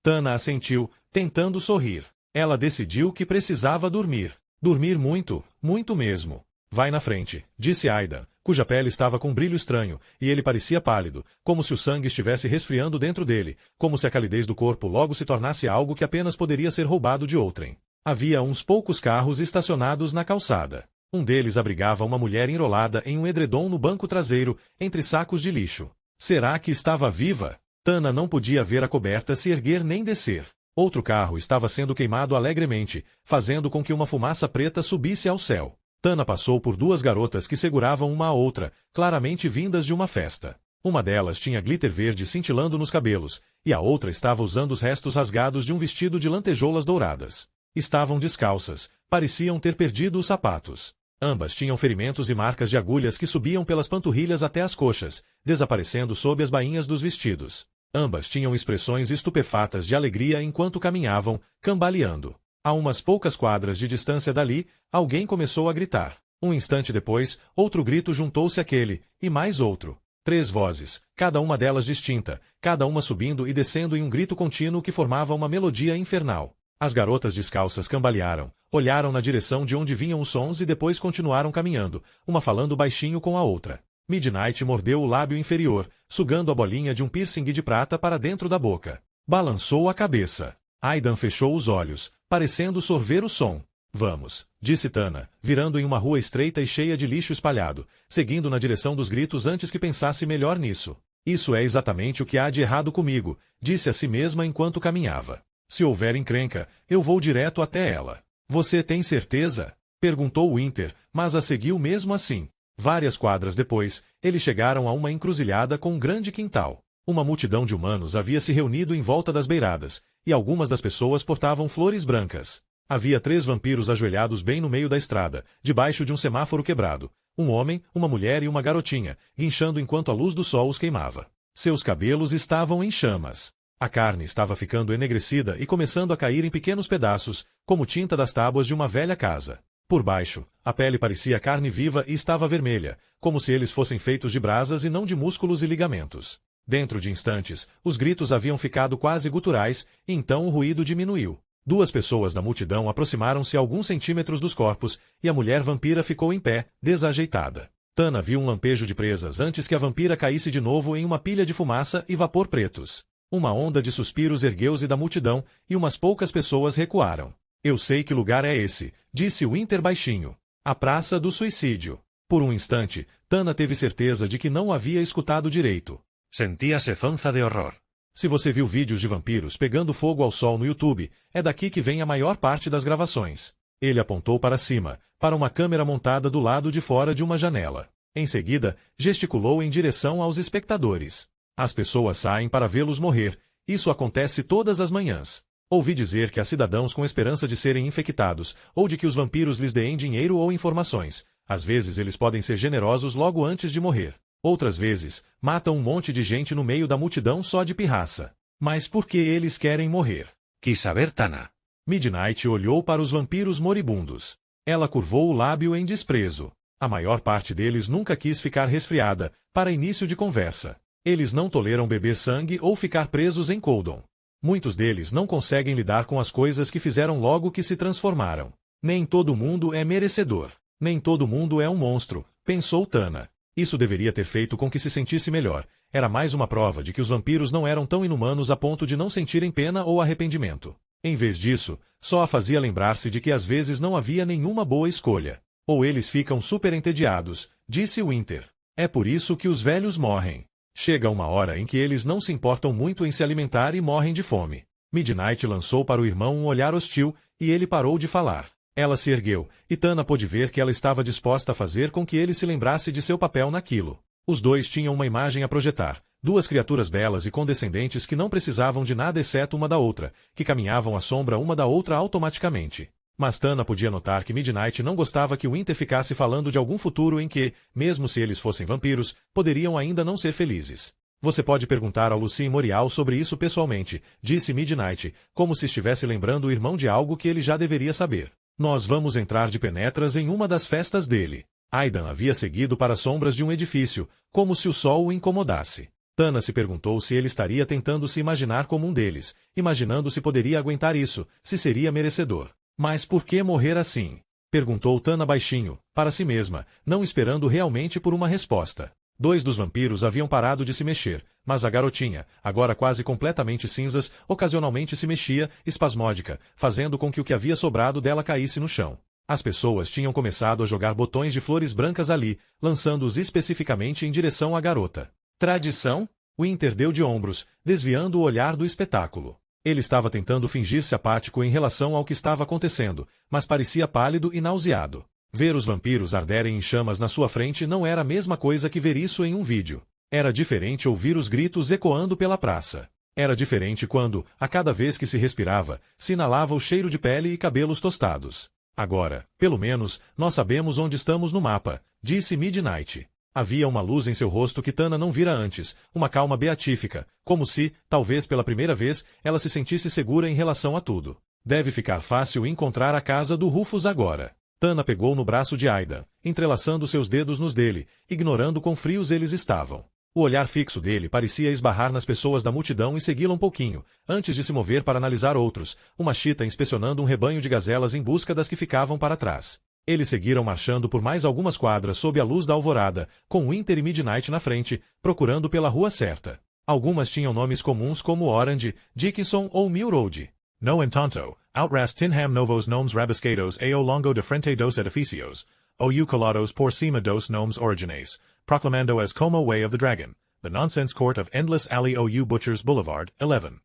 Tana assentiu, tentando sorrir. Ela decidiu que precisava dormir. Dormir muito, muito mesmo. Vai na frente, disse Aida, cuja pele estava com um brilho estranho, e ele parecia pálido, como se o sangue estivesse resfriando dentro dele, como se a calidez do corpo logo se tornasse algo que apenas poderia ser roubado de outrem. Havia uns poucos carros estacionados na calçada. Um deles abrigava uma mulher enrolada em um edredom no banco traseiro, entre sacos de lixo. Será que estava viva? Tana não podia ver a coberta se erguer nem descer. Outro carro estava sendo queimado alegremente, fazendo com que uma fumaça preta subisse ao céu. Tana passou por duas garotas que seguravam uma à outra, claramente vindas de uma festa. Uma delas tinha glitter verde cintilando nos cabelos, e a outra estava usando os restos rasgados de um vestido de lantejoulas douradas. Estavam descalças, pareciam ter perdido os sapatos. Ambas tinham ferimentos e marcas de agulhas que subiam pelas panturrilhas até as coxas, desaparecendo sob as bainhas dos vestidos. Ambas tinham expressões estupefatas de alegria enquanto caminhavam, cambaleando. A umas poucas quadras de distância dali, alguém começou a gritar. Um instante depois, outro grito juntou-se àquele, e mais outro. 3 vozes, cada uma delas distinta, cada uma subindo e descendo em um grito contínuo que formava uma melodia infernal. As garotas descalças cambalearam, olharam na direção de onde vinham os sons e depois continuaram caminhando, uma falando baixinho com a outra. Midnight mordeu o lábio inferior, sugando a bolinha de um piercing de prata para dentro da boca. Balançou a cabeça. Aidan fechou os olhos, parecendo sorver o som. Vamos, disse Tana, virando em uma rua estreita e cheia de lixo espalhado, seguindo na direção dos gritos antes que pensasse melhor nisso. Isso é exatamente o que há de errado comigo, disse a si mesma enquanto caminhava. Se houver encrenca, eu vou direto até ela. Você tem certeza? Perguntou Winter, mas a seguiu mesmo assim. Várias quadras depois, eles chegaram a uma encruzilhada com um grande quintal. Uma multidão de humanos havia se reunido em volta das beiradas, e algumas das pessoas portavam flores brancas. Havia 3 vampiros ajoelhados bem no meio da estrada, debaixo de um semáforo quebrado. Um homem, uma mulher e uma garotinha, guinchando enquanto a luz do sol os queimava. Seus cabelos estavam em chamas. A carne estava ficando enegrecida e começando a cair em pequenos pedaços, como tinta das tábuas de uma velha casa. Por baixo, a pele parecia carne viva e estava vermelha, como se eles fossem feitos de brasas e não de músculos e ligamentos. Dentro de instantes, os gritos haviam ficado quase guturais, e então o ruído diminuiu. 2 pessoas da multidão aproximaram-se a alguns centímetros dos corpos, e a mulher vampira ficou em pé, desajeitada. Tana viu um lampejo de presas antes que a vampira caísse de novo em uma pilha de fumaça e vapor pretos. Uma onda de suspiros ergueu-se da multidão, e umas poucas pessoas recuaram. Eu sei que lugar é esse, disse Winter baixinho. A Praça do Suicídio. Por um instante, Tana teve certeza de que não havia escutado direito. Sentia-se zonza de horror. Se você viu vídeos de vampiros pegando fogo ao sol no YouTube, é daqui que vem a maior parte das gravações. Ele apontou para cima, para uma câmera montada do lado de fora de uma janela. Em seguida, gesticulou em direção aos espectadores. As pessoas saem para vê-los morrer, Isso acontece todas as manhãs. Ouvi dizer que há cidadãos com esperança de serem infectados, ou de que os vampiros lhes deem dinheiro ou informações. Às vezes eles podem ser generosos logo antes de morrer. Outras vezes, matam um monte de gente no meio da multidão só de pirraça. Mas por que eles querem morrer? Quis saber, Tana. Midnight olhou para os vampiros moribundos. Ela curvou o lábio em desprezo. A maior parte deles nunca quis ficar resfriada, para início de conversa. Eles não toleram beber sangue ou ficar presos em Coldon. Muitos deles não conseguem lidar com as coisas que fizeram logo que se transformaram. Nem todo mundo é merecedor. Nem todo mundo é um monstro, pensou Tana. Isso deveria ter feito com que se sentisse melhor. Era mais uma prova de que os vampiros não eram tão inumanos a ponto de não sentirem pena ou arrependimento. Em vez disso, só a fazia lembrar-se de que às vezes não havia nenhuma boa escolha. Ou eles ficam super entediados, disse Winter. É por isso que os velhos morrem. Chega uma hora em que eles não se importam muito em se alimentar e morrem de fome. Midnight lançou para o irmão um olhar hostil, e ele parou de falar. Ela se ergueu, e Tana pôde ver que ela estava disposta a fazer com que ele se lembrasse de seu papel naquilo. Os dois tinham uma imagem a projetar, duas criaturas belas e condescendentes que não precisavam de nada exceto uma da outra, que caminhavam à sombra uma da outra automaticamente. Mas Tana podia notar que Midnight não gostava que Winter ficasse falando de algum futuro em que, mesmo se eles fossem vampiros, poderiam ainda não ser felizes. Você pode perguntar ao Lucien Morial sobre isso pessoalmente, disse Midnight, como se estivesse lembrando o irmão de algo que ele já deveria saber. Nós vamos entrar de penetras em uma das festas dele. Aidan havia seguido para as sombras de um edifício, como se o sol o incomodasse. Tana se perguntou se ele estaria tentando se imaginar como um deles, imaginando se poderia aguentar isso, se seria merecedor. Mas por que morrer assim? Perguntou Tana baixinho, para si mesma, não esperando realmente por uma resposta. Dois dos vampiros haviam parado de se mexer, mas a garotinha, agora quase completamente cinzas, ocasionalmente se mexia, espasmódica, fazendo com que o que havia sobrado dela caísse no chão. As pessoas tinham começado a jogar botões de flores brancas ali, lançando-os especificamente em direção à garota. Tradição? Winter deu de ombros, desviando o olhar do espetáculo. Ele estava tentando fingir-se apático em relação ao que estava acontecendo, mas parecia pálido e nauseado. Ver os vampiros arderem em chamas na sua frente não era a mesma coisa que ver isso em um vídeo. Era diferente ouvir os gritos ecoando pela praça. Era diferente quando, a cada vez que se respirava, se inalava o cheiro de pele e cabelos tostados. Agora, pelo menos, nós sabemos onde estamos no mapa, disse Midnight. Havia uma luz em seu rosto que Tana não vira antes, uma calma beatífica, como se, talvez pela primeira vez, ela se sentisse segura em relação a tudo. Deve ficar fácil encontrar a casa do Rufus agora. Tana pegou no braço de Aidan, entrelaçando seus dedos nos dele, ignorando quão frios eles estavam. O olhar fixo dele parecia esbarrar nas pessoas da multidão e segui-la um pouquinho, antes de se mover para analisar outros, uma chita inspecionando um rebanho de gazelas em busca das que ficavam para trás. Eles seguiram marchando por mais algumas quadras sob a luz da alvorada, com Winter e Midnight na frente, procurando pela rua certa. Algumas tinham nomes comuns como Orange, Dickinson ou Mill Road. No entanto, outras tinham novos nomes rabiscados ao longo de frente dos edificios, ou colados por cima dos nomes originais, proclamando as como Way of the Dragon, the Nonsense Court of Endless Alley ou Butchers Boulevard, 11.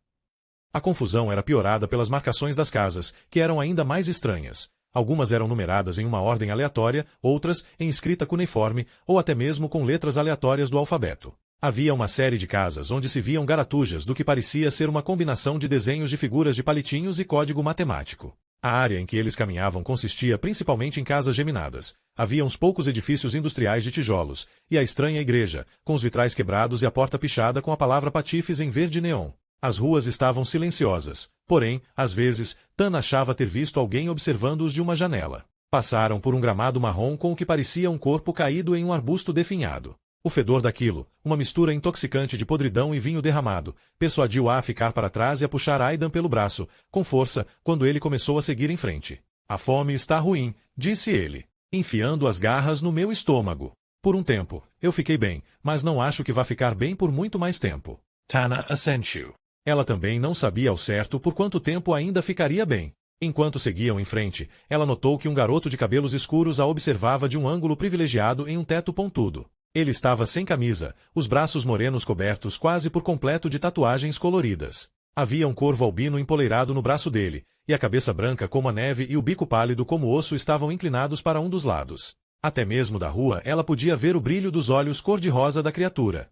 A confusão era piorada pelas marcações das casas, que eram ainda mais estranhas. Algumas eram numeradas em uma ordem aleatória, outras em escrita cuneiforme, ou até mesmo com letras aleatórias do alfabeto. Havia uma série de casas onde se viam garatujas do que parecia ser uma combinação de desenhos de figuras de palitinhos e código matemático. A área em que eles caminhavam consistia principalmente em casas geminadas. Havia uns poucos edifícios industriais de tijolos, e a estranha igreja, com os vitrais quebrados e a porta pichada com a palavra patifes em verde neon. As ruas estavam silenciosas, porém, às vezes, Tana achava ter visto alguém observando-os de uma janela. Passaram por um gramado marrom com o que parecia um corpo caído em um arbusto definhado. O fedor daquilo, uma mistura intoxicante de podridão e vinho derramado, persuadiu-a a ficar para trás e a puxar Aidan pelo braço, com força, quando ele começou a seguir em frente. A fome está ruim, disse ele, enfiando as garras no meu estômago. Por um tempo, eu fiquei bem, mas não acho que vá ficar bem por muito mais tempo. Tana assentiu. Ela também não sabia ao certo por quanto tempo ainda ficaria bem. Enquanto seguiam em frente, ela notou que um garoto de cabelos escuros a observava de um ângulo privilegiado em um teto pontudo. Ele estava sem camisa, os braços morenos cobertos quase por completo de tatuagens coloridas. Havia um corvo albino empoleirado no braço dele, e a cabeça branca como a neve e o bico pálido como osso estavam inclinados para um dos lados. Até mesmo da rua ela podia ver o brilho dos olhos cor-de-rosa da criatura.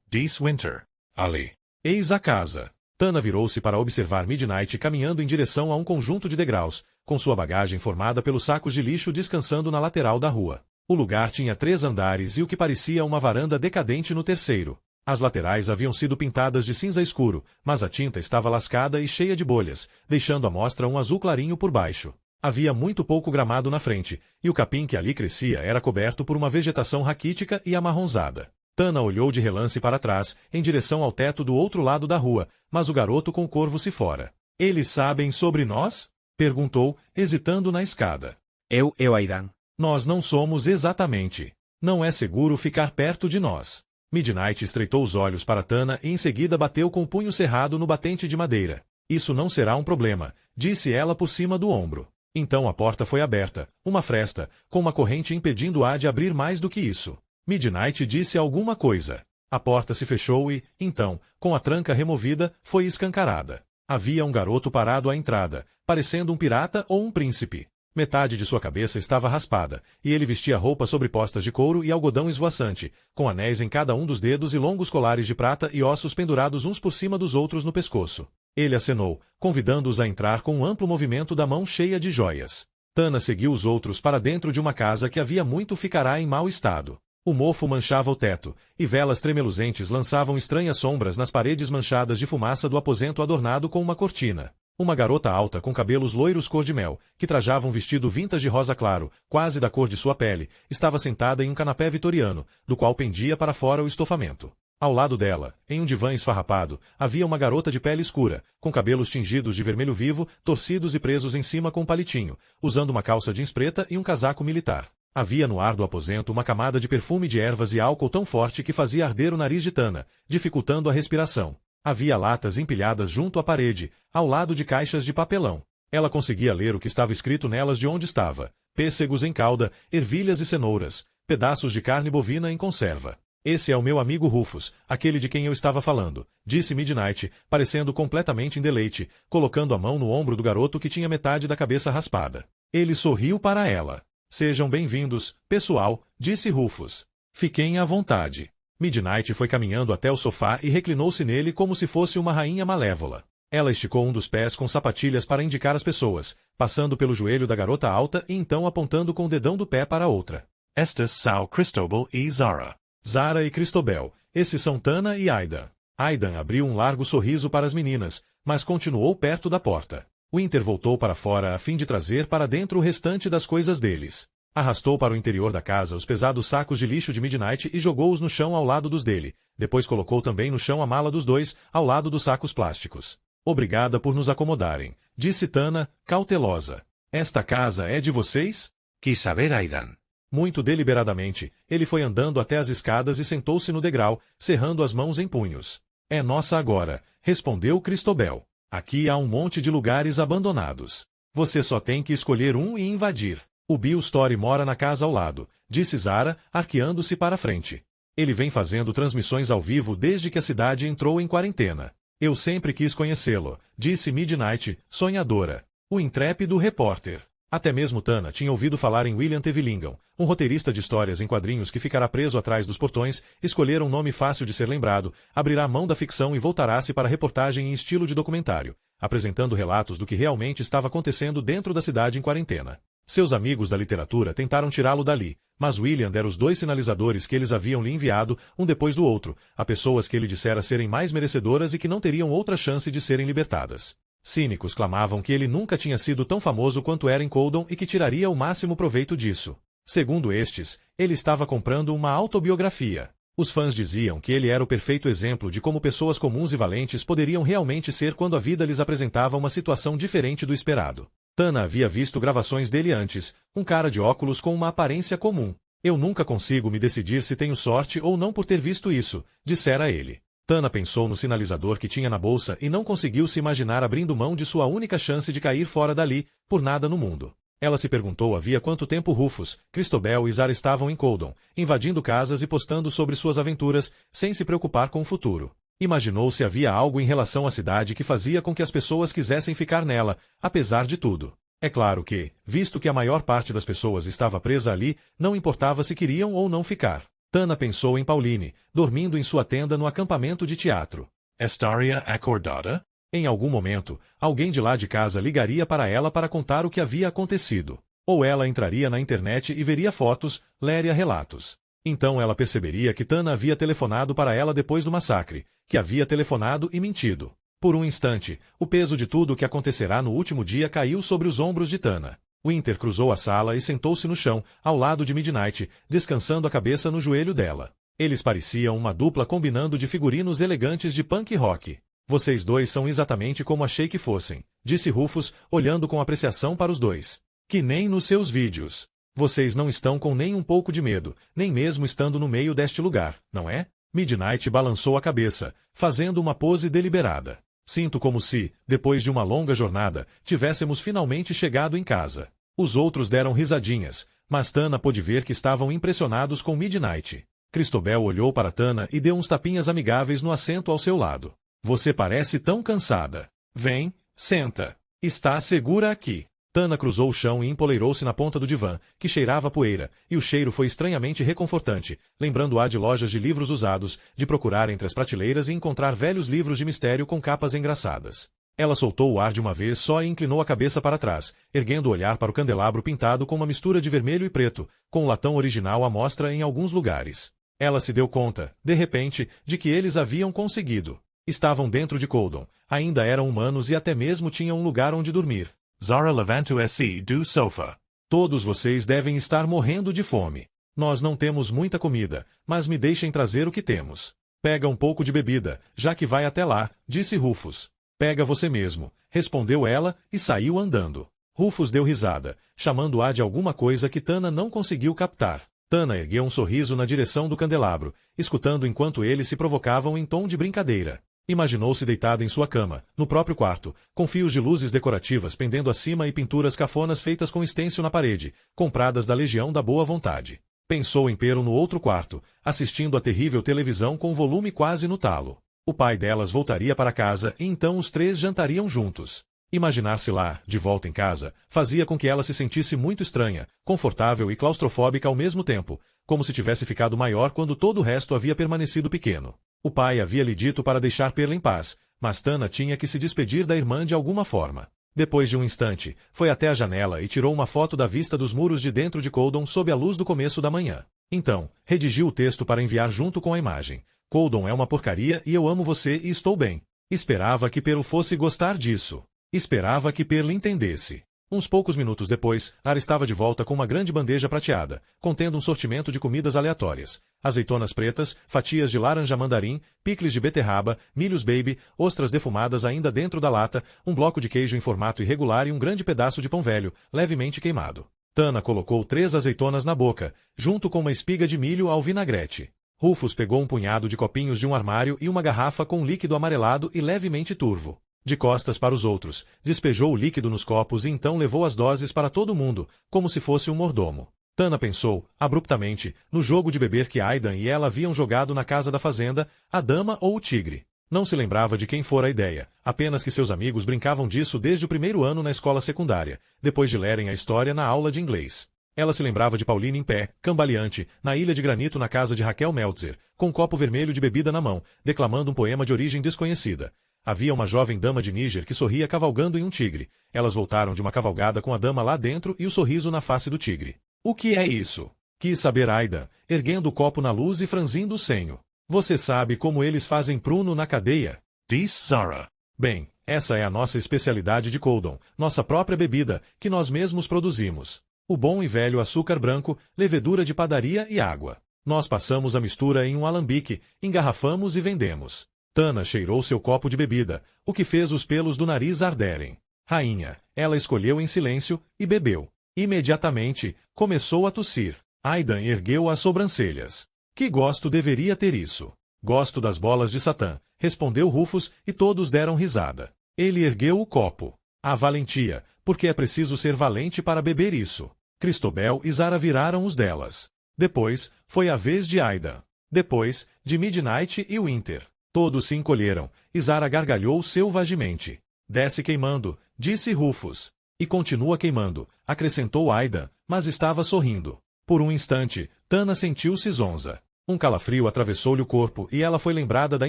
Diz Winter. Ali. Eis a casa. Tana virou-se para observar Midnight caminhando em direção a um conjunto de degraus, com sua bagagem formada pelos sacos de lixo descansando na lateral da rua. O lugar tinha 3 andares e o que parecia uma varanda decadente no terceiro. As laterais haviam sido pintadas de cinza escuro, mas a tinta estava lascada e cheia de bolhas, deixando à mostra um azul clarinho por baixo. Havia muito pouco gramado na frente, e o capim que ali crescia era coberto por uma vegetação raquítica e amarronzada. Tana olhou de relance para trás, em direção ao teto do outro lado da rua, mas o garoto com o corvo se fora. Eles sabem sobre nós? Perguntou, hesitando na escada. Eu Aidan. Nós não somos exatamente. Não é seguro ficar perto de nós. Midnight estreitou os olhos para Tana e em seguida bateu com o punho cerrado no batente de madeira. Isso não será um problema, disse ela por cima do ombro. Então a porta foi aberta, uma fresta, com uma corrente impedindo-a de abrir mais do que isso. Midnight disse alguma coisa. A porta se fechou e, então, com a tranca removida, foi escancarada. Havia um garoto parado à entrada, parecendo um pirata ou um príncipe. Metade de sua cabeça estava raspada, e ele vestia roupas sobrepostas de couro e algodão esvoaçante, com anéis em cada um dos dedos e longos colares de prata e ossos pendurados uns por cima dos outros no pescoço. Ele acenou, convidando-os a entrar com um amplo movimento da mão cheia de joias. Tana seguiu os outros para dentro de uma casa que havia muito ficará em mau estado. O mofo manchava o teto, e velas tremeluzentes lançavam estranhas sombras nas paredes manchadas de fumaça do aposento adornado com uma cortina. Uma garota alta com cabelos loiros cor-de-mel, que trajava um vestido vintage rosa claro, quase da cor de sua pele, estava sentada em um canapé vitoriano, do qual pendia para fora o estofamento. Ao lado dela, em um divã esfarrapado, havia uma garota de pele escura, com cabelos tingidos de vermelho vivo, torcidos e presos em cima com um palitinho, usando uma calça jeans preta e um casaco militar. Havia no ar do aposento uma camada de perfume de ervas e álcool tão forte que fazia arder o nariz de Tana, dificultando a respiração. Havia latas empilhadas junto à parede, ao lado de caixas de papelão. Ela conseguia ler o que estava escrito nelas de onde estava: pêssegos em calda, ervilhas e cenouras, pedaços de carne bovina em conserva. Esse é o meu amigo Rufus, aquele de quem eu estava falando, disse Midnight, parecendo completamente em deleite, colocando a mão no ombro do garoto que tinha metade da cabeça raspada. Ele sorriu para ela. Sejam bem-vindos, pessoal, disse Rufus. Fiquem à vontade. Midnight foi caminhando até o sofá e reclinou-se nele como se fosse uma rainha malévola. Ela esticou um dos pés com sapatilhas para indicar as pessoas, passando pelo joelho da garota alta e então apontando com o dedão do pé para a outra. Estas são Cristobal e Zara. Zara e Cristobal, esses são Tana e Aidan. Aidan abriu um largo sorriso para as meninas, mas continuou perto da porta. Winter voltou para fora a fim de trazer para dentro o restante das coisas deles. Arrastou para o interior da casa os pesados sacos de lixo de Midnight e jogou-os no chão ao lado dos dele. Depois colocou também no chão a mala dos dois, ao lado dos sacos plásticos. Obrigada por nos acomodarem, disse Tana, cautelosa. Esta casa é de vocês? Quis saber, Aidan. Muito deliberadamente, ele foi andando até as escadas e sentou-se no degrau, cerrando as mãos em punhos. É nossa agora, respondeu Cristobal. Aqui há um monte de lugares abandonados. Você só tem que escolher um e invadir. O Bill Story mora na casa ao lado, disse Zara, arqueando-se para a frente. Ele vem fazendo transmissões ao vivo desde que a cidade entrou em quarentena. Eu sempre quis conhecê-lo, disse Midnight, sonhadora. O intrépido repórter. Até mesmo Tana tinha ouvido falar em William T. Villingham, um roteirista de histórias em quadrinhos que ficará preso atrás dos portões, escolher um nome fácil de ser lembrado, abrirá a mão da ficção e voltará-se para a reportagem em estilo de documentário, apresentando relatos do que realmente estava acontecendo dentro da cidade em quarentena. Seus amigos da literatura tentaram tirá-lo dali, mas William dera os 2 sinalizadores que eles haviam lhe enviado, um depois do outro, a pessoas que ele dissera serem mais merecedoras e que não teriam outra chance de serem libertadas. Cínicos clamavam que ele nunca tinha sido tão famoso quanto era em Coldon e que tiraria o máximo proveito disso. Segundo estes, ele estava comprando uma autobiografia. Os fãs diziam que ele era o perfeito exemplo de como pessoas comuns e valentes poderiam realmente ser quando a vida lhes apresentava uma situação diferente do esperado. Tana havia visto gravações dele antes, um cara de óculos com uma aparência comum. Eu nunca consigo me decidir se tenho sorte ou não por ter visto isso, dissera ele. Tana pensou no sinalizador que tinha na bolsa e não conseguiu se imaginar abrindo mão de sua única chance de cair fora dali, por nada no mundo. Ela se perguntou havia quanto tempo Rufus, Cristobal e Zara estavam em Coldon, invadindo casas e postando sobre suas aventuras, sem se preocupar com o futuro. Imaginou se havia algo em relação à cidade que fazia com que as pessoas quisessem ficar nela, apesar de tudo. É claro que, visto que a maior parte das pessoas estava presa ali, não importava se queriam ou não ficar. Tana pensou em Pauline, dormindo em sua tenda no acampamento de teatro. Estaria acordada? Em algum momento, alguém de lá de casa ligaria para ela para contar o que havia acontecido. Ou ela entraria na internet e veria fotos, leria relatos. Então ela perceberia que Tana havia telefonado para ela depois do massacre, que havia telefonado e mentido. Por um instante, o peso de tudo o que acontecerá no último dia caiu sobre os ombros de Tana. Winter cruzou a sala e sentou-se no chão, ao lado de Midnight, descansando a cabeça no joelho dela. Eles pareciam uma dupla combinando de figurinos elegantes de punk rock. Vocês dois são exatamente como achei que fossem, disse Rufus, olhando com apreciação para os dois. Que nem nos seus vídeos. Vocês não estão com nem um pouco de medo, nem mesmo estando no meio deste lugar, não é? Midnight balançou a cabeça, fazendo uma pose deliberada. Sinto como se, depois de uma longa jornada, tivéssemos finalmente chegado em casa. Os outros deram risadinhas, mas Tana pôde ver que estavam impressionados com Midnight. Christobel olhou para Tana e deu uns tapinhas amigáveis no assento ao seu lado. Você parece tão cansada. Vem, senta. Está segura aqui. Tana cruzou o chão e empoleirou-se na ponta do divã, que cheirava a poeira, e o cheiro foi estranhamente reconfortante, lembrando-a de lojas de livros usados, de procurar entre as prateleiras e encontrar velhos livros de mistério com capas engraçadas. Ela soltou o ar de uma vez só e inclinou a cabeça para trás, erguendo o olhar para o candelabro pintado com uma mistura de vermelho e preto, com o latão original à mostra em alguns lugares. Ela se deu conta, de repente, de que eles haviam conseguido. Estavam dentro de Coldon, ainda eram humanos e até mesmo tinham um lugar onde dormir. Zara levantou-se do sofá. Todos vocês devem estar morrendo de fome. Nós não temos muita comida, mas me deixem trazer o que temos. Pega um pouco de bebida, já que vai até lá, disse Rufus. Pega você mesmo, respondeu ela e saiu andando. Rufus deu risada, chamando-a de alguma coisa que Tana não conseguiu captar. Tana ergueu um sorriso na direção do candelabro, escutando enquanto eles se provocavam em tom de brincadeira. Imaginou-se deitada em sua cama, no próprio quarto, com fios de luzes decorativas pendendo acima e pinturas cafonas feitas com estêncil na parede, compradas da Legião da Boa Vontade. Pensou em Pero no outro quarto, assistindo à terrível televisão com o volume quase no talo. O pai delas voltaria para casa e então os três jantariam juntos. Imaginar-se lá, de volta em casa, fazia com que ela se sentisse muito estranha, confortável e claustrofóbica ao mesmo tempo, como se tivesse ficado maior quando todo o resto havia permanecido pequeno. O pai havia lhe dito para deixar Perla em paz, mas Tana tinha que se despedir da irmã de alguma forma. Depois de um instante, foi até a janela e tirou uma foto da vista dos muros de dentro de Coldon sob a luz do começo da manhã. Então, redigiu o texto para enviar junto com a imagem. Coldon é uma porcaria e eu amo você e estou bem. Esperava que Perla fosse gostar disso. Esperava que Perla entendesse. Uns poucos minutos depois, Ara estava de volta com uma grande bandeja prateada, contendo um sortimento de comidas aleatórias. Azeitonas pretas, fatias de laranja mandarim, picles de beterraba, milhos baby, ostras defumadas ainda dentro da lata, um bloco de queijo em formato irregular e um grande pedaço de pão velho, levemente queimado. Tana colocou 3 azeitonas na boca, junto com uma espiga de milho ao vinagrete. Rufus pegou um punhado de copinhos de um armário e uma garrafa com um líquido amarelado e levemente turvo. De costas para os outros, despejou o líquido nos copos e então levou as doses para todo mundo, como se fosse um mordomo. Tana pensou, abruptamente, no jogo de beber que Aidan e ela haviam jogado na casa da fazenda, a dama ou o tigre. Não se lembrava de quem fora a ideia, apenas que seus amigos brincavam disso desde o primeiro ano na escola secundária, depois de lerem a história na aula de inglês. Ela se lembrava de Pauline em pé, cambaleante, na ilha de granito na casa de Raquel Meltzer, com um copo vermelho de bebida na mão, declamando um poema de origem desconhecida. Havia uma jovem dama de Níger que sorria cavalgando em um tigre. Elas voltaram de uma cavalgada com a dama lá dentro e o sorriso na face do tigre. O que é isso? Quis saber Aidan, erguendo o copo na luz e franzindo o senho. Você sabe como eles fazem pruno na cadeia? Disse Zara. Bem, essa é a nossa especialidade de Coldon, nossa própria bebida, que nós mesmos produzimos. O bom e velho açúcar branco, levedura de padaria e água. Nós passamos a mistura em um alambique, engarrafamos e vendemos. Tana cheirou seu copo de bebida, o que fez os pelos do nariz arderem. Rainha, ela escolheu em silêncio e bebeu. Imediatamente, começou a tossir. Aidan ergueu as sobrancelhas. Que gosto deveria ter isso? Gosto das bolas de Satã, respondeu Rufus e todos deram risada. Ele ergueu o copo. A valentia, porque é preciso ser valente para beber isso. Christobel e Zara viraram os delas. Depois, foi a vez de Aidan. Depois, de Midnight e Winter. Todos se encolheram, e Zara gargalhou selvagemente. Desce queimando, disse Rufus. E continua queimando, acrescentou Aidan, mas estava sorrindo. Por um instante, Tana sentiu-se zonza. Um calafrio atravessou-lhe o corpo e ela foi lembrada da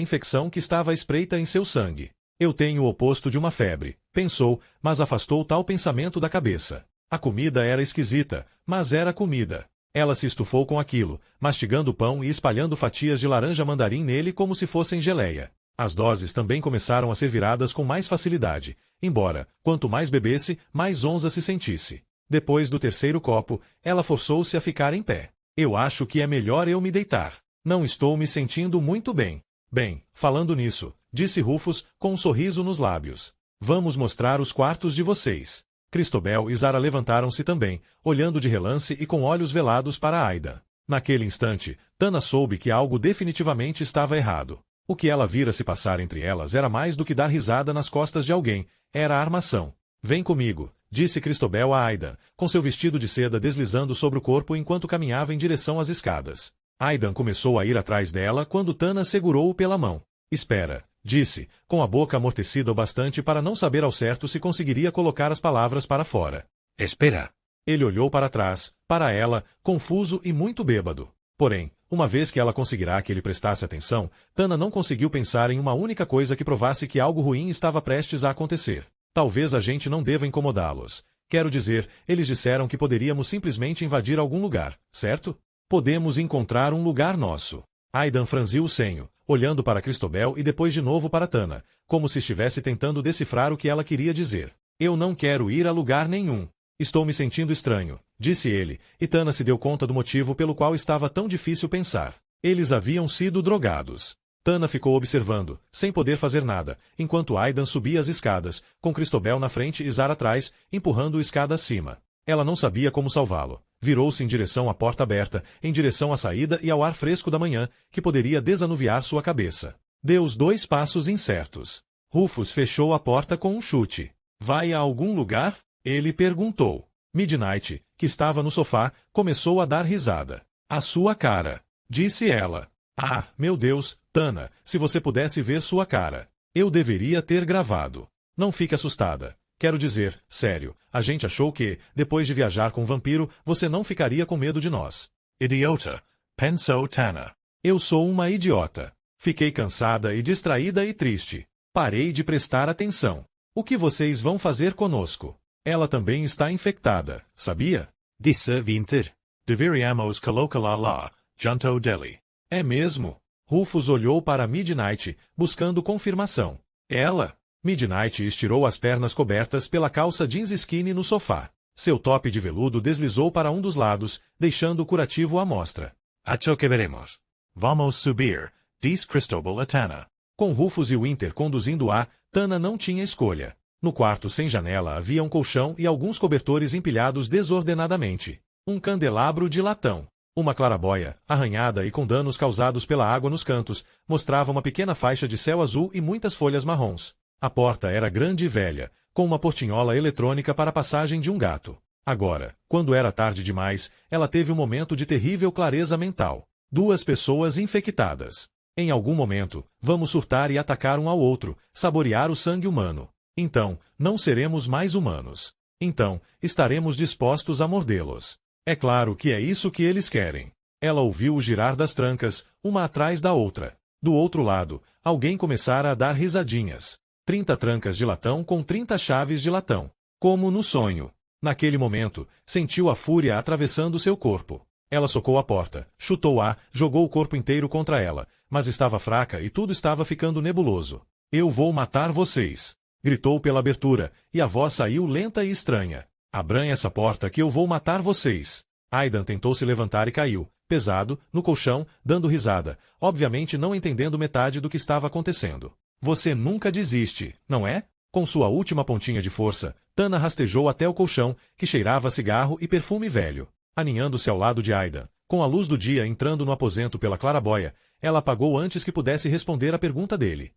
infecção que estava à espreita em seu sangue. Eu tenho o oposto de uma febre, pensou, mas afastou tal pensamento da cabeça. A comida era esquisita, mas era comida. Ela se estufou com aquilo, mastigando o pão e espalhando fatias de laranja mandarim nele como se fossem geleia. As doses também começaram a ser viradas com mais facilidade, embora, quanto mais bebesse, mais onza se sentisse. Depois do terceiro copo, ela forçou-se a ficar em pé. Eu acho que é melhor eu me deitar. Não estou me sentindo muito bem. Bem, falando nisso, disse Rufus, com um sorriso nos lábios. Vamos mostrar os quartos de vocês. Christobel e Zara levantaram-se também, olhando de relance e com olhos velados para Aidan. Naquele instante, Tana soube que algo definitivamente estava errado. O que ela vira se passar entre elas era mais do que dar risada nas costas de alguém, era a armação. Vem comigo, disse Christobel a Aidan, com seu vestido de seda deslizando sobre o corpo enquanto caminhava em direção às escadas. Aidan começou a ir atrás dela quando Tana segurou-o pela mão. Espera, disse, com a boca amortecida o bastante para não saber ao certo se conseguiria colocar as palavras para fora. Espera. Ele olhou para trás, para ela, confuso e muito bêbado. Porém, uma vez que ela conseguirá que ele prestasse atenção, Tana não conseguiu pensar em uma única coisa que provasse que algo ruim estava prestes a acontecer. Talvez a gente não deva incomodá-los. Quero dizer, eles disseram que poderíamos simplesmente invadir algum lugar, certo? Podemos encontrar um lugar nosso. Aidan franziu o senho, olhando para Christobel e depois de novo para Tana, como se estivesse tentando decifrar o que ela queria dizer. Eu não quero ir a lugar nenhum. Estou me sentindo estranho, disse ele, e Tana se deu conta do motivo pelo qual estava tão difícil pensar. Eles haviam sido drogados. Tana ficou observando, sem poder fazer nada, enquanto Aidan subia as escadas, com Christobel na frente e Zara atrás, empurrando a escada acima. Ela não sabia como salvá-lo. Virou-se em direção à porta aberta, em direção à saída e ao ar fresco da manhã, que poderia desanuviar sua cabeça. Deu os 2 passos incertos. Rufus fechou a porta com um chute. Vai a algum lugar? Ele perguntou. Midnight, que estava no sofá, começou a dar risada. A sua cara, disse ela. Ah, meu Deus, Tana, se você pudesse ver sua cara. Eu deveria ter gravado. Não fique assustada. Quero dizer, sério, a gente achou que, depois de viajar com um vampiro, você não ficaria com medo de nós. Idiota, pensou Tana. Eu sou uma idiota. Fiquei cansada e distraída e triste. Parei de prestar atenção. O que vocês vão fazer conosco? Ela também está infectada, sabia? Disse Winter. Deveríamos colocá-la lá, junto dele. É mesmo? Rufus olhou para Midnight, buscando confirmação. Ela? Midnight estirou as pernas cobertas pela calça jeans skinny no sofá. Seu top de veludo deslizou para um dos lados, deixando o curativo à mostra. Acho que veremos. Vamos subir, disse Christobel a Tana. Com Rufus e Winter conduzindo-a, Tana não tinha escolha. No quarto sem janela havia um colchão e alguns cobertores empilhados desordenadamente. Um candelabro de latão. Uma clarabóia, arranhada e com danos causados pela água nos cantos, mostrava uma pequena faixa de céu azul e muitas folhas marrons. A porta era grande e velha, com uma portinhola eletrônica para a passagem de um gato. Agora, quando era tarde demais, ela teve um momento de terrível clareza mental. 2 pessoas infectadas. Em algum momento, vamos surtar e atacar um ao outro, saborear o sangue humano. Então, não seremos mais humanos. Então, estaremos dispostos a mordê-los. É claro que é isso que eles querem. Ela ouviu o girar das trancas, uma atrás da outra. Do outro lado, alguém começara a dar risadinhas. 30 trancas de latão com 30 chaves de latão. Como no sonho. Naquele momento, sentiu a fúria atravessando seu corpo. Ela socou a porta, chutou-a, jogou o corpo inteiro contra ela, mas estava fraca e tudo estava ficando nebuloso. Eu vou matar vocês. Gritou pela abertura, e a voz saiu lenta e estranha. Abram essa porta que eu vou matar vocês. Aidan tentou se levantar e caiu, pesado, no colchão, dando risada, obviamente não entendendo metade do que estava acontecendo. Você nunca desiste, não é? Com sua última pontinha de força, Tana rastejou até o colchão, que cheirava a cigarro e perfume velho. Aninhando-se ao lado de Aidan, com a luz do dia entrando no aposento pela clarabóia, ela apagou antes que pudesse responder a pergunta dele.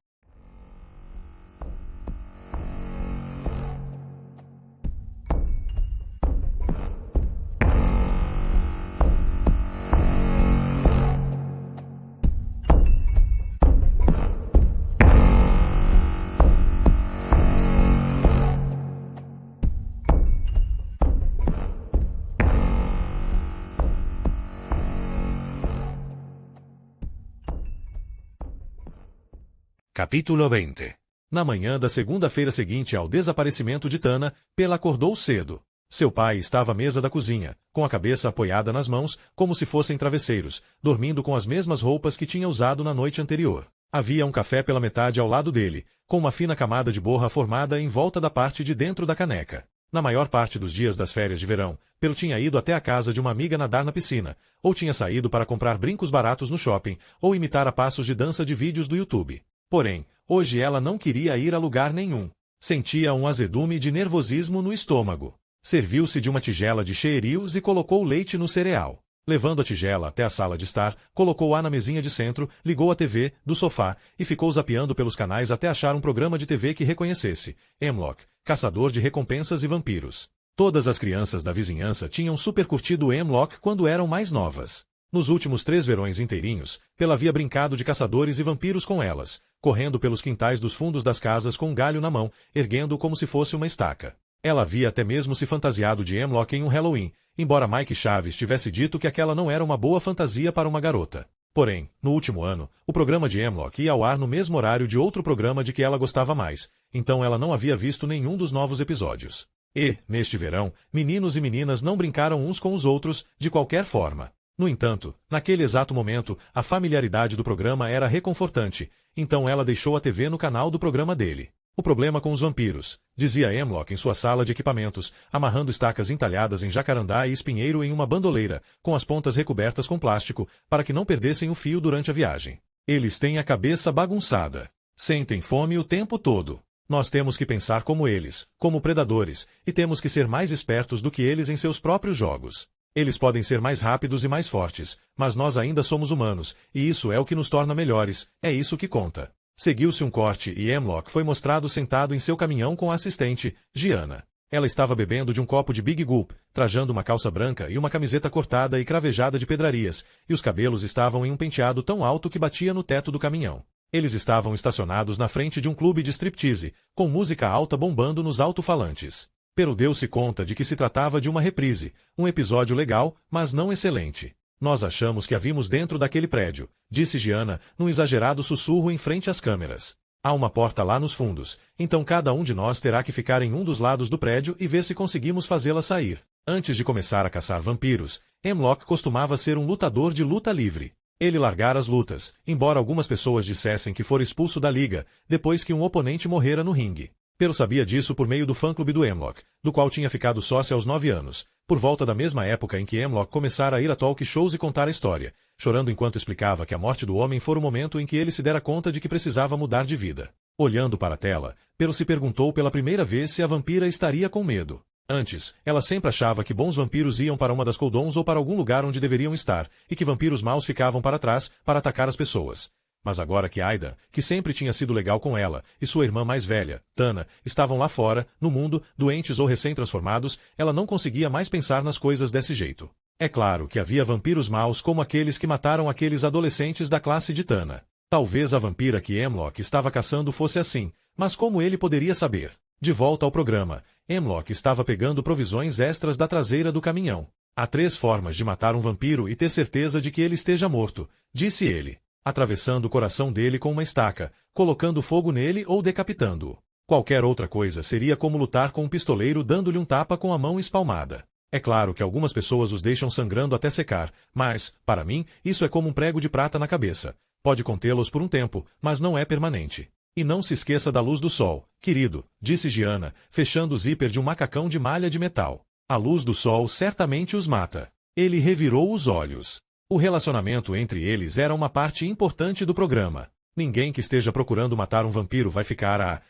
Capítulo 20. Na manhã da segunda-feira seguinte ao desaparecimento de Tana, Pela acordou cedo. Seu pai estava à mesa da cozinha, com a cabeça apoiada nas mãos, como se fossem travesseiros, dormindo com as mesmas roupas que tinha usado na noite anterior. Havia um café pela metade ao lado dele, com uma fina camada de borra formada em volta da parte de dentro da caneca. Na maior parte dos dias das férias de verão, Pelo tinha ido até a casa de uma amiga nadar na piscina, ou tinha saído para comprar brincos baratos no shopping, ou imitar a passos de dança de vídeos do YouTube. Porém, hoje ela não queria ir a lugar nenhum. Sentia um azedume de nervosismo no estômago. Serviu-se de uma tigela de Cheerios e colocou leite no cereal. Levando a tigela até a sala de estar, colocou-a na mesinha de centro, ligou a TV, do sofá, e ficou zapeando pelos canais até achar um programa de TV que reconhecesse. Hemlock, Caçador de Recompensas e Vampiros. Todas as crianças da vizinhança tinham super curtido Hemlock quando eram mais novas. Nos últimos 3 verões inteirinhos, Pela havia brincado de caçadores e vampiros com elas, correndo pelos quintais dos fundos das casas com um galho na mão, erguendo-o como se fosse uma estaca. Ela havia até mesmo se fantasiado de Hemlock em um Halloween, embora Mike Chaves tivesse dito que aquela não era uma boa fantasia para uma garota. Porém, no último ano, o programa de Hemlock ia ao ar no mesmo horário de outro programa de que ela gostava mais, então ela não havia visto nenhum dos novos episódios. E, neste verão, meninos e meninas não brincaram uns com os outros, de qualquer forma. No entanto, naquele exato momento, a familiaridade do programa era reconfortante, então ela deixou a TV no canal do programa dele. O problema com os vampiros, dizia Hemlock em sua sala de equipamentos, amarrando estacas entalhadas em jacarandá e espinheiro em uma bandoleira, com as pontas recobertas com plástico, para que não perdessem o fio durante a viagem. Eles têm a cabeça bagunçada. Sentem fome o tempo todo. Nós temos que pensar como eles, como predadores, e temos que ser mais espertos do que eles em seus próprios jogos. Eles podem ser mais rápidos e mais fortes, mas nós ainda somos humanos, e isso é o que nos torna melhores, é isso que conta. Seguiu-se um corte e Hemlock foi mostrado sentado em seu caminhão com a assistente, Gianna. Ela estava bebendo de um copo de Big Gulp, trajando uma calça branca e uma camiseta cortada e cravejada de pedrarias, e os cabelos estavam em um penteado tão alto que batia no teto do caminhão. Eles estavam estacionados na frente de um clube de striptease, com música alta bombando nos alto-falantes. Pelo deu-se conta de que se tratava de uma reprise, um episódio legal, mas não excelente. Nós achamos que a vimos dentro daquele prédio, disse Gianna, num exagerado sussurro em frente às câmeras. Há uma porta lá nos fundos, então cada um de nós terá que ficar em um dos lados do prédio e ver se conseguimos fazê-la sair. Antes de começar a caçar vampiros, Hemlock costumava ser um lutador de luta livre. Ele largara as lutas, embora algumas pessoas dissessem que fora expulso da liga, depois que um oponente morrera no ringue. Pelo sabia disso por meio do fã-clube do Hemlock, do qual tinha ficado sócio aos 9 anos, por volta da mesma época em que Hemlock começara a ir a talk shows e contar a história, chorando enquanto explicava que a morte do homem fora o momento em que ele se dera conta de que precisava mudar de vida. Olhando para a tela, Pelo se perguntou pela primeira vez se a vampira estaria com medo. Antes, ela sempre achava que bons vampiros iam para uma das coldons ou para algum lugar onde deveriam estar, e que vampiros maus ficavam para trás, para atacar as pessoas. Mas agora que Aida, que sempre tinha sido legal com ela, e sua irmã mais velha, Tana, estavam lá fora, no mundo, doentes ou recém-transformados, ela não conseguia mais pensar nas coisas desse jeito. É claro que havia vampiros maus como aqueles que mataram aqueles adolescentes da classe de Tana. Talvez a vampira que Hemlock estava caçando fosse assim, mas como ele poderia saber? De volta ao programa, Hemlock estava pegando provisões extras da traseira do caminhão. Há 3 formas de matar um vampiro e ter certeza de que ele esteja morto, disse ele. Atravessando o coração dele com uma estaca, colocando fogo nele ou decapitando-o. Qualquer outra coisa seria como lutar com um pistoleiro dando-lhe um tapa com a mão espalmada. É claro que algumas pessoas os deixam sangrando até secar, mas, para mim, isso é como um prego de prata na cabeça. Pode contê-los por um tempo, mas não é permanente. E não se esqueça da luz do sol, querido, disse Gianna, fechando o zíper de um macacão de malha de metal. A luz do sol certamente os mata. Ele revirou os olhos. O relacionamento entre eles era uma parte importante do programa. Ninguém que esteja procurando matar um vampiro vai ficar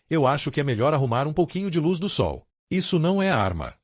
eu acho que é melhor arrumar um pouquinho de luz do sol. Isso não é arma.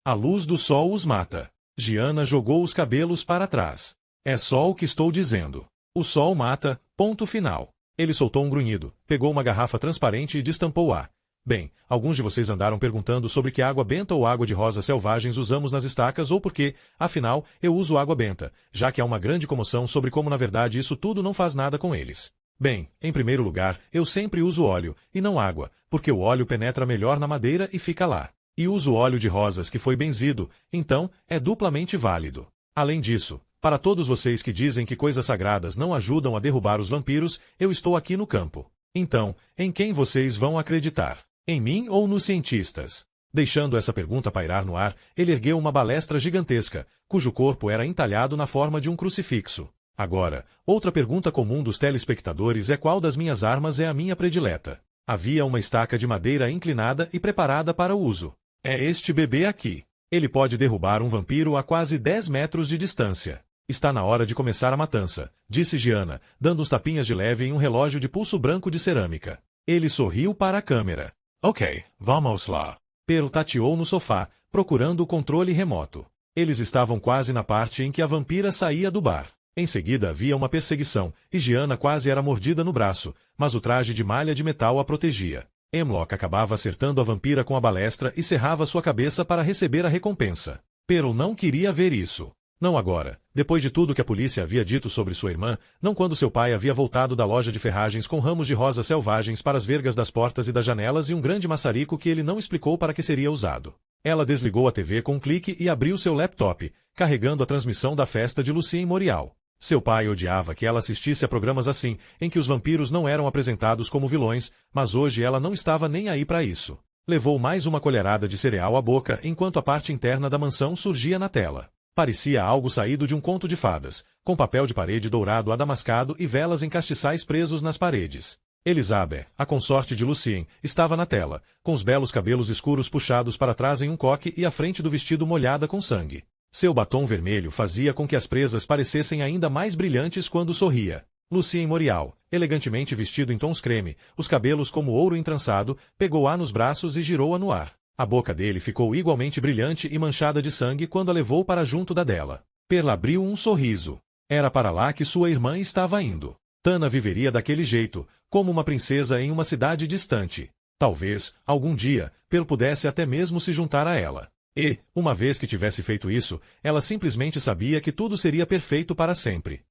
A luz do sol os mata. Gianna jogou os cabelos para trás. É só o que estou dizendo. O sol mata, ponto final. Ele soltou um grunhido, pegou uma garrafa transparente e destampou-a. Bem, alguns de vocês andaram perguntando sobre que água benta ou água de rosas selvagens usamos nas estacas ou por que, afinal, eu uso água benta, já que há uma grande comoção sobre como na verdade isso tudo não faz nada com eles. Bem, em primeiro lugar, eu sempre uso óleo, e não água, porque o óleo penetra melhor na madeira e fica lá. E uso óleo de rosas que foi benzido, então, é duplamente válido. Além disso, Para todos vocês que dizem que coisas sagradas não ajudam a derrubar os vampiros, eu estou aqui no campo. Então, em quem vocês vão acreditar? Em mim ou nos cientistas? Deixando essa pergunta pairar no ar, ele ergueu uma balestra gigantesca, cujo corpo era entalhado na forma de um crucifixo. Agora, outra pergunta comum dos telespectadores é qual das minhas armas é a minha predileta. Havia uma estaca de madeira inclinada e preparada para o uso. É este bebê aqui. Ele pode derrubar um vampiro a quase 10 metros de distância. Está na hora de começar a matança, disse Gianna, dando uns tapinhas de leve em um relógio de pulso branco de cerâmica. Ele sorriu para a câmera. Ok, vamos lá. Pero tateou no sofá, procurando o controle remoto. Eles estavam quase na parte em que a vampira saía do bar. Em seguida havia uma perseguição, e Gianna quase era mordida no braço, mas o traje de malha de metal a protegia. Hemlock acabava acertando a vampira com a balestra e cerrava sua cabeça para receber a recompensa. Pero não queria ver isso. Não agora, depois de tudo que a polícia havia dito sobre sua irmã, não quando seu pai havia voltado da loja de ferragens com ramos de rosas selvagens para as vergas das portas e das janelas e um grande maçarico que ele não explicou para que seria usado. Ela desligou a TV com um clique e abriu seu laptop, carregando a transmissão da festa de Lucien Morial. Seu pai odiava que ela assistisse a programas assim, em que os vampiros não eram apresentados como vilões, mas hoje ela não estava nem aí para isso. Levou mais uma colherada de cereal à boca enquanto a parte interna da mansão surgia na tela. Parecia algo saído de um conto de fadas, com papel de parede dourado adamascado e velas em castiçais presos nas paredes. Elizabeth, a consorte de Lucien, estava na tela, com os belos cabelos escuros puxados para trás em um coque e a frente do vestido molhada com sangue. Seu batom vermelho fazia com que as presas parecessem ainda mais brilhantes quando sorria. Lucien Morial, elegantemente vestido em tons creme, os cabelos como ouro entrançado, pegou-a nos braços e girou-a no ar. A boca dele ficou igualmente brilhante e manchada de sangue quando a levou para junto da dela. Perla abriu um sorriso. Era para lá que sua irmã estava indo. Tana viveria daquele jeito, como uma princesa em uma cidade distante. Talvez, algum dia, Perla pudesse até mesmo se juntar a ela. E, uma vez que tivesse feito isso, ela simplesmente sabia que tudo seria perfeito para sempre.